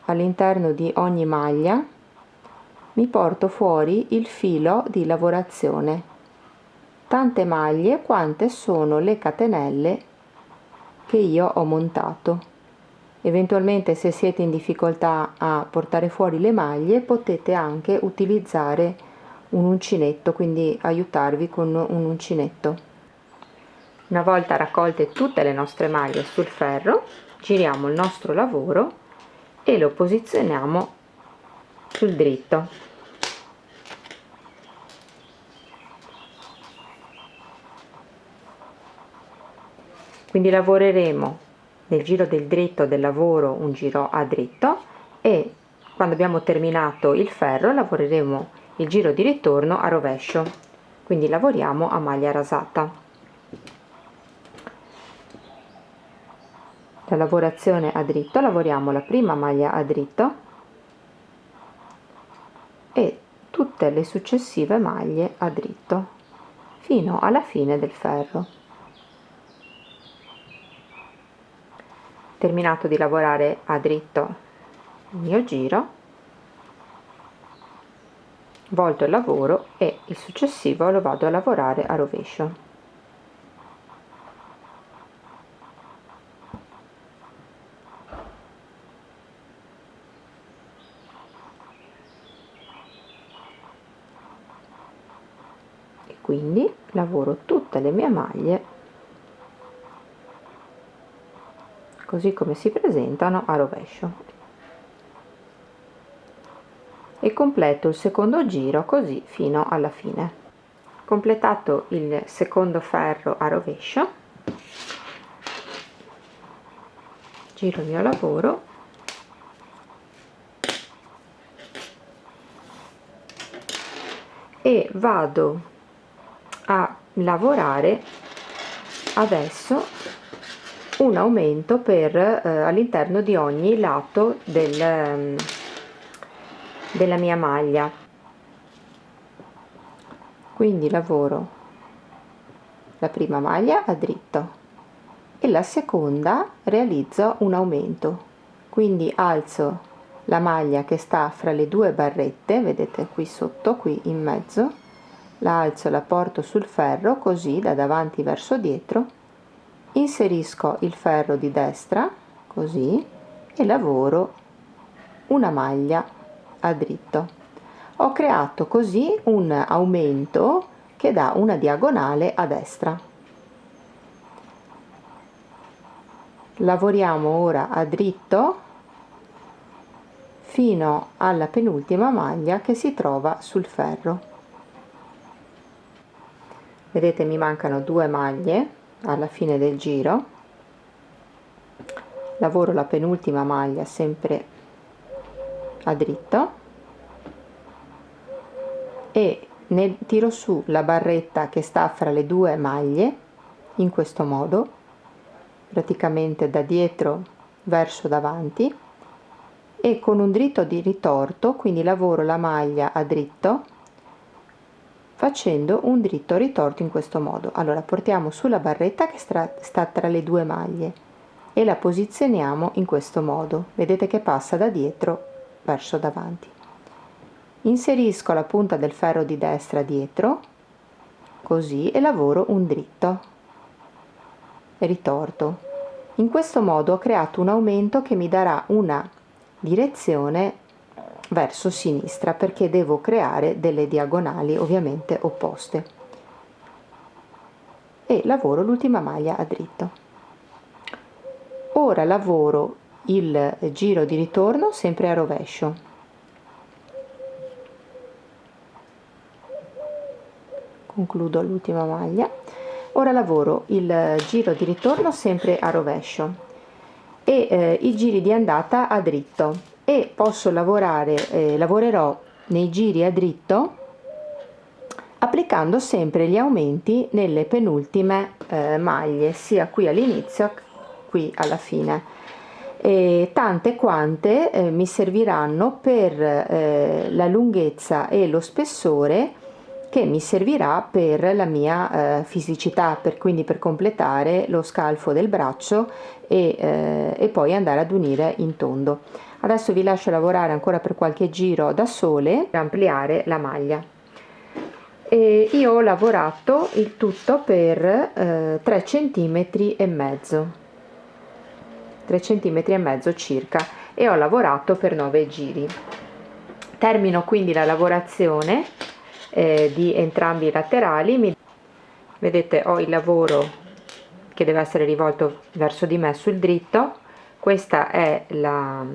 all'interno di ogni maglia, mi porto fuori il filo di lavorazione, tante maglie quante sono le catenelle che io ho montato. Eventualmente, se siete in difficoltà a portare fuori le maglie, potete anche utilizzare un uncinetto, quindi aiutarvi con un uncinetto. Una volta raccolte tutte le nostre maglie sul ferro, giriamo il nostro lavoro e lo posizioniamo sul dritto. Quindi lavoreremo nel giro del dritto del lavoro un giro a dritto, e quando abbiamo terminato il ferro lavoreremo il giro di ritorno a rovescio, quindi lavoriamo a maglia rasata. La lavorazione a dritto, lavoriamo la prima maglia a dritto e tutte le successive maglie a dritto fino alla fine del ferro. Terminato di lavorare a dritto il mio giro, volto il lavoro e il successivo lo vado a lavorare a rovescio. E quindi lavoro tutte le mie maglie così come si presentano a rovescio e completo il secondo giro così fino alla fine. Completato il secondo ferro a rovescio, giro il mio lavoro e vado a lavorare adesso un aumento per all'interno di ogni lato della mia maglia. Quindi lavoro la prima maglia a dritto e la seconda realizzo un aumento, quindi alzo la maglia che sta fra le due barrette, vedete qui sotto, qui in mezzo, la alzo, la porto sul ferro così da davanti verso dietro, inserisco il ferro di destra così e lavoro una maglia a dritto. Ho creato così un aumento che dà una diagonale a destra. Lavoriamo ora a dritto fino alla penultima maglia che si trova sul ferro. Vedete, mi mancano 2 maglie alla fine del giro. Lavoro la penultima maglia sempre a dritto e tiro su la barretta che sta fra le 2 maglie in questo modo, praticamente da dietro verso davanti, e con un dritto di ritorto, quindi lavoro la maglia a dritto facendo un dritto ritorto in questo modo. Allora portiamo sulla barretta che sta tra le due maglie e la posizioniamo in questo modo. Vedete che passa da dietro verso davanti. Inserisco la punta del ferro di destra dietro, così, e lavoro un dritto e ritorto. In questo modo ho creato un aumento che mi darà una direzione verso sinistra, perché devo creare delle diagonali ovviamente opposte, e lavoro l'ultima maglia a dritto. Ora lavoro il giro di ritorno sempre a rovescio, concludo l'ultima maglia. Ora lavoro il giro di ritorno sempre a rovescio e i giri di andata a dritto, e posso lavorerò nei giri a dritto applicando sempre gli aumenti nelle penultime maglie, sia qui all'inizio che qui alla fine, tante quante mi serviranno per la lunghezza e lo spessore che mi servirà per la mia fisicità, quindi per completare lo scalfo del braccio e poi andare ad unire in tondo. Adesso vi lascio lavorare ancora per qualche giro da sole per ampliare la maglia. E io ho lavorato il tutto per 3 centimetri e mezzo, 3 centimetri e mezzo circa, e ho lavorato per 9 giri. Termino quindi la lavorazione di entrambi i laterali. Vedete, ho il lavoro che deve essere rivolto verso di me sul dritto. Questa è la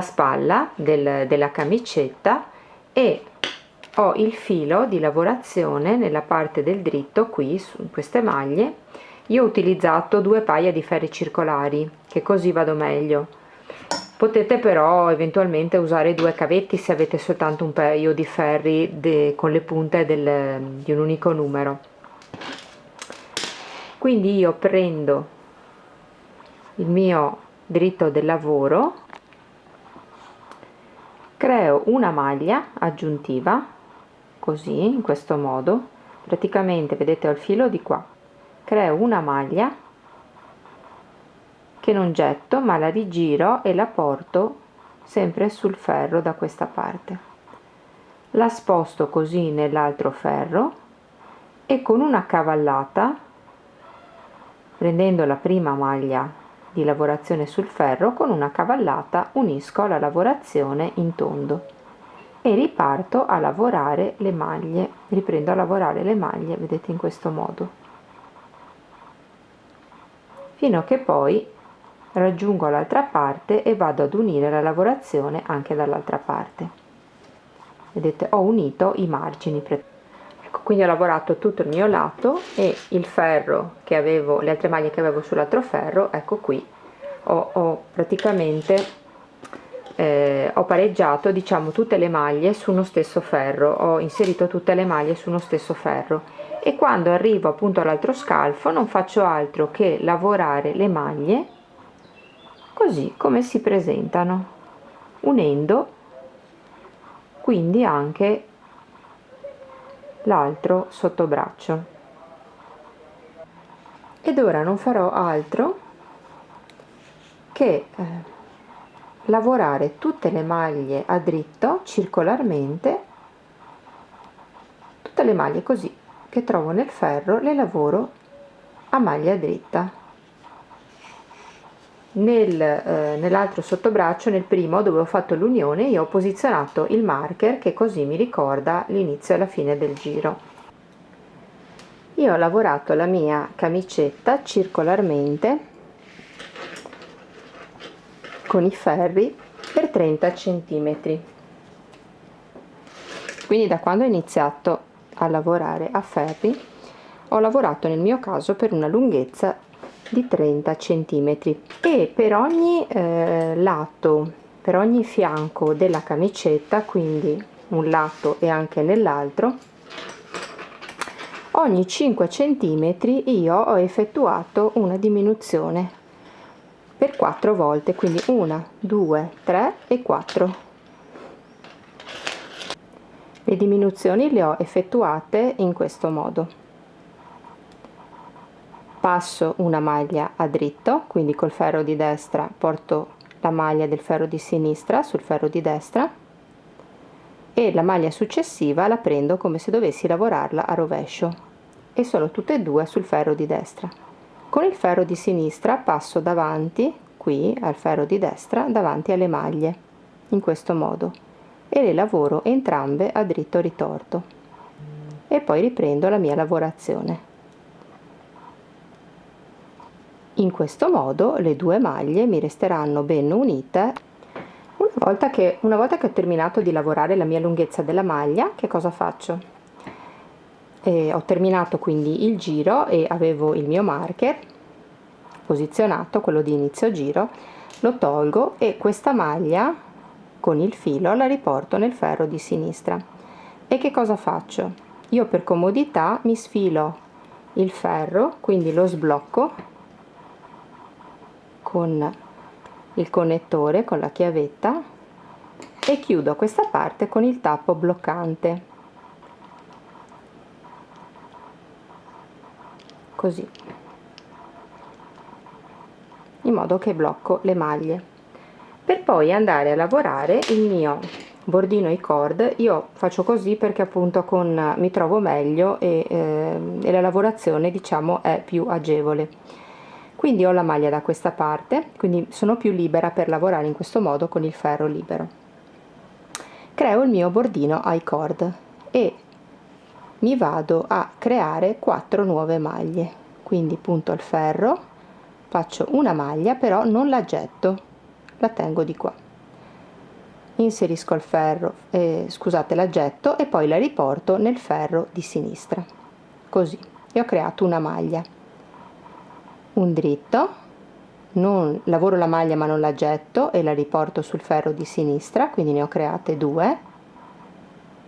spalla della camicetta, e ho il filo di lavorazione nella parte del dritto qui su queste maglie. Io ho utilizzato 2 paia di ferri circolari, che così vado meglio. Potete però eventualmente usare 2 cavetti se avete soltanto un paio di ferri con le punte di un unico numero. Quindi io prendo il mio dritto del lavoro, creo una maglia aggiuntiva, così, in questo modo. Praticamente, vedete, ho il filo di qua, creo una maglia che non getto ma la rigiro e la porto sempre sul ferro da questa parte, la sposto così nell'altro ferro e con una cavallata, prendendo la prima maglia di lavorazione sul ferro, con una cavallata unisco la lavorazione in tondo e riparto a lavorare le maglie, riprendo a lavorare le maglie, vedete, in questo modo, fino a che poi raggiungo l'altra parte e vado ad unire la lavorazione anche dall'altra parte. Vedete, ho unito i margini. Ecco, quindi ho lavorato tutto il mio lato, e il ferro che avevo, le altre maglie che avevo sull'altro ferro, ecco qui, ho praticamente ho pareggiato, diciamo, tutte le maglie su uno stesso ferro, ho inserito tutte le maglie su uno stesso ferro, e quando arrivo appunto all'altro scalfo non faccio altro che lavorare le maglie così come si presentano, unendo quindi anche l'altro sottobraccio. Ed ora non farò altro che lavorare tutte le maglie a dritto circolarmente, tutte le maglie così che trovo nel ferro le lavoro a maglia dritta. Nell'altro sottobraccio, nel primo dove ho fatto l'unione, io ho posizionato il marker che così mi ricorda l'inizio e la fine del giro. Io ho lavorato la mia camicetta circolarmente con i ferri per 30 centimetri. Quindi da quando ho iniziato a lavorare a ferri ho lavorato nel mio caso per una lunghezza di 30 centimetri, e per ogni lato, per ogni fianco della camicetta, quindi un lato e anche nell'altro, ogni 5 centimetri io ho effettuato una diminuzione per 4 volte, quindi 1, 2, 3 e 4. Le diminuzioni le ho effettuate in questo modo: passo una maglia a dritto, quindi col ferro di destra porto la maglia del ferro di sinistra sul ferro di destra, e la maglia successiva la prendo come se dovessi lavorarla a rovescio, e sono tutte e due sul ferro di destra. Con il ferro di sinistra passo davanti, qui al ferro di destra, davanti alle maglie, in questo modo, e le lavoro entrambe a dritto ritorto, e poi riprendo la mia lavorazione. In questo modo le due maglie mi resteranno ben unite. Una volta che ho terminato di lavorare la mia lunghezza della maglia, che cosa faccio? Ho terminato quindi il giro e avevo il mio marker posizionato, quello di inizio giro, lo tolgo e questa maglia con il filo la riporto nel ferro di sinistra. E che cosa faccio? Io per comodità mi sfilo il ferro, quindi lo sblocco con il connettore, con la chiavetta, e chiudo questa parte con il tappo bloccante, così, in modo che blocco le maglie, per poi andare a lavorare il mio bordino I-cord. Io faccio così perché appunto mi trovo meglio e la lavorazione, diciamo, è più agevole. Quindi ho la maglia da questa parte, quindi sono più libera per lavorare in questo modo con il ferro libero. Creo il mio bordino I-cord e mi vado a creare 4 nuove maglie. Quindi punto il ferro, faccio una maglia, però non la getto, la tengo di qua, inserisco il ferro, scusate, la getto e poi la riporto nel ferro di sinistra, così, e ho creato una maglia. Un dritto, non lavoro la maglia ma non la getto e la riporto sul ferro di sinistra, quindi ne ho create 2.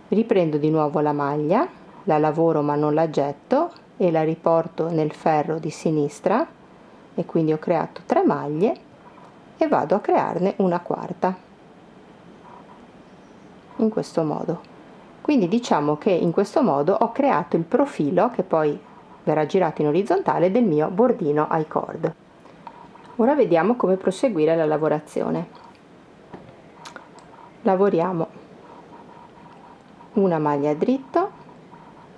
Riprendo di nuovo la maglia, la lavoro ma non la getto e la riporto nel ferro di sinistra, e quindi ho creato 3 maglie e vado a crearne una quarta in questo modo. Quindi diciamo che in questo modo ho creato il profilo, che poi verrà girato in orizzontale, del mio bordino I-cord. Ora vediamo come proseguire la lavorazione. Lavoriamo una maglia a dritto,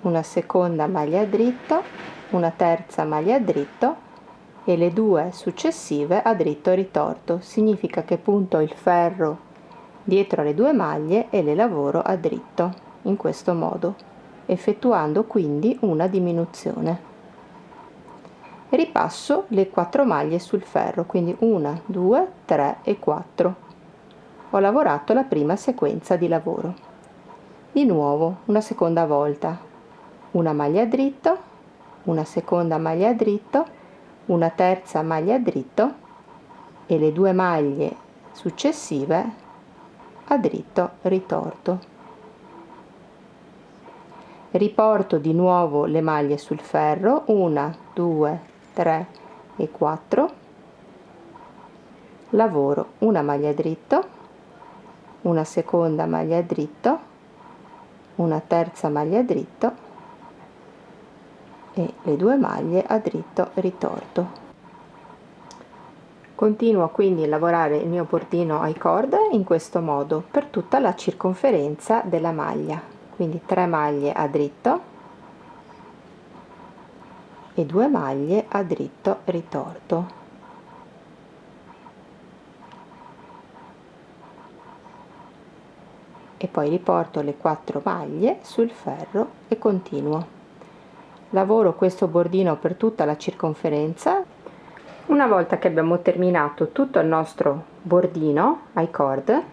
una seconda maglia a dritto, una terza maglia a dritto e le 2 successive a dritto ritorto. Significa che punto il ferro dietro alle 2 maglie e le lavoro a dritto in questo modo, effettuando quindi una diminuzione. Ripasso le 4 maglie sul ferro, quindi 1, 2, 3 e 4. Ho lavorato la prima sequenza di lavoro. Di nuovo una seconda volta, una maglia a dritto, una seconda maglia a dritto, una terza maglia a dritto e le 2 maglie successive a dritto ritorto. Riporto di nuovo le maglie sul ferro, 1, 2, 3 e 4, lavoro una maglia a dritto, una seconda maglia a dritto, una terza maglia a dritto e le 2 maglie a dritto ritorto. Continuo quindi a lavorare il mio bordino I-cord in questo modo per tutta la circonferenza della maglia, quindi 3 maglie a dritto e 2 maglie a dritto ritorto. E poi riporto le 4 maglie sul ferro e continuo. Lavoro questo bordino per tutta la circonferenza. Una volta che abbiamo terminato tutto il nostro bordino I-cord,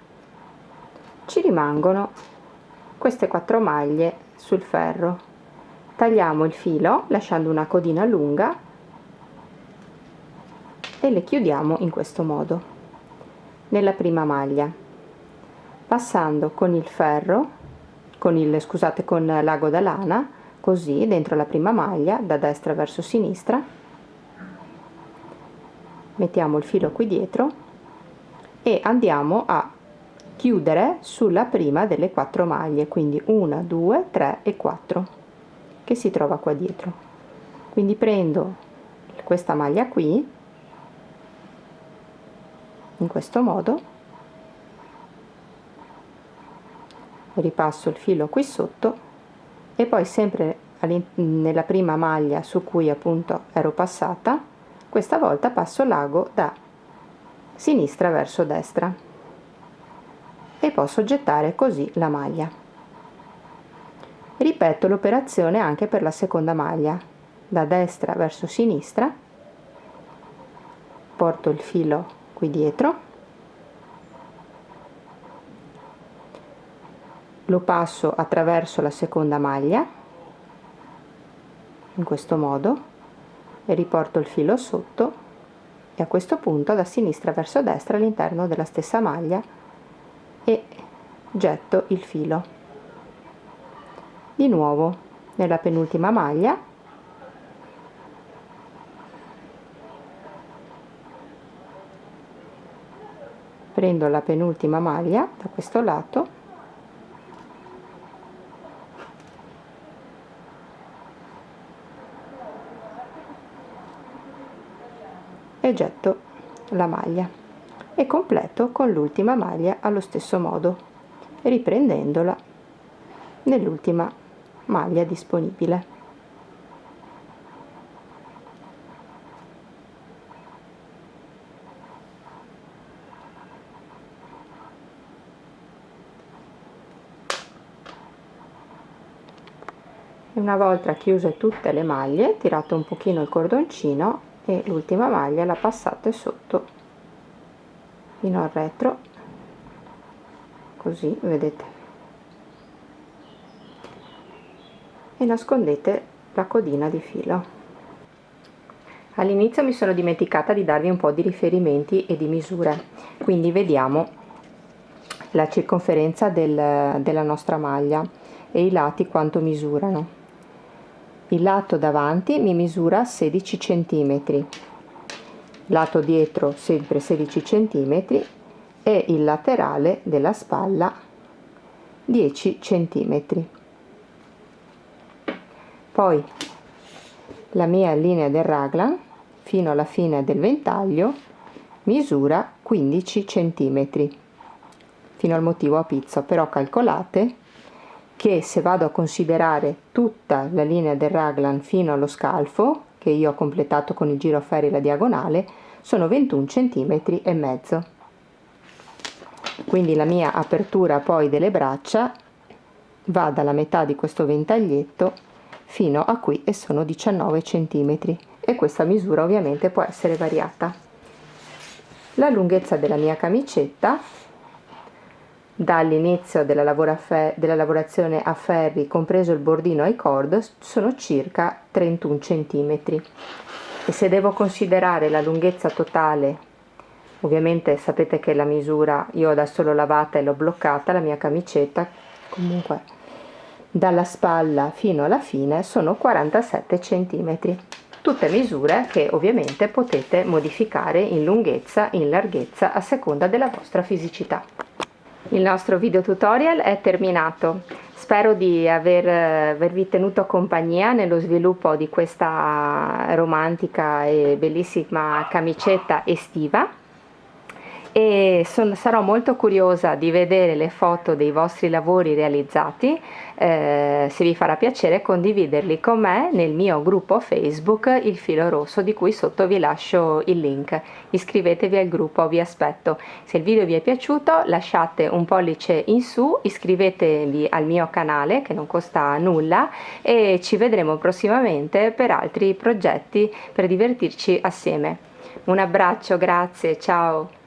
ci rimangono queste 4 maglie sul ferro. Tagliamo il filo lasciando una codina lunga e le chiudiamo in questo modo nella prima maglia, passando con il ferro, con l'ago da lana, così dentro la prima maglia da destra verso sinistra. Mettiamo il filo qui dietro e andiamo a chiudere sulla prima delle 4 maglie, quindi 1, 2, 3 e 4 che si trova qua dietro. Quindi prendo questa maglia qui in questo modo, ripasso il filo qui sotto e poi sempre nella prima maglia su cui appunto ero passata, questa volta passo l'ago da sinistra verso destra e posso gettare così la maglia. Ripeto l'operazione anche per la seconda maglia, da destra verso sinistra, porto il filo qui dietro, lo passo attraverso la seconda maglia in questo modo e riporto il filo sotto e a questo punto da sinistra verso destra all'interno della stessa maglia e getto il filo. Di nuovo nella penultima maglia prendo la penultima maglia da questo lato e getto la maglia e completo con l'ultima maglia allo stesso modo, riprendendola nell'ultima maglia disponibile. Una volta chiuse tutte le maglie, tirate un pochino il cordoncino e l'ultima maglia la passate sotto fino al retro, così vedete, e nascondete la codina di filo. All'inizio mi sono dimenticata di darvi un po' di riferimenti e di misure, quindi vediamo la circonferenza della nostra maglia e i lati quanto misurano. Il lato davanti mi misura 16 cm, lato dietro sempre 16 cm e il laterale della spalla 10 cm. Poi la mia linea del raglan fino alla fine del ventaglio misura 15 cm fino al motivo a pizzo, però calcolate che se vado a considerare tutta la linea del raglan fino allo scalfo, che io ho completato con il giraferri la diagonale, sono 21 cm e mezzo. Quindi la mia apertura poi delle braccia va dalla metà di questo ventaglietto fino a qui e sono 19 cm e questa misura ovviamente può essere variata. La lunghezza della mia camicetta dall'inizio della lavorazione a ferri, compreso il bordino ai cord, sono circa 31 cm e se devo considerare la lunghezza totale, ovviamente sapete che la misura io adesso l'ho lavata e l'ho bloccata, la mia camicetta comunque dalla spalla fino alla fine sono 47 cm, tutte misure che ovviamente potete modificare in lunghezza, in larghezza a seconda della vostra fisicità. Il nostro video tutorial è terminato, spero di avervi tenuto compagnia nello sviluppo di questa romantica e bellissima camicetta estiva e sarò molto curiosa di vedere le foto dei vostri lavori realizzati, se vi farà piacere condividerli con me nel mio gruppo Facebook Il Filo Rosso, di cui sotto vi lascio il link. Iscrivetevi al gruppo, vi aspetto. Se il video vi è piaciuto lasciate un pollice in su, iscrivetevi al mio canale che non costa nulla e ci vedremo prossimamente per altri progetti per divertirci assieme. Un abbraccio, grazie, ciao!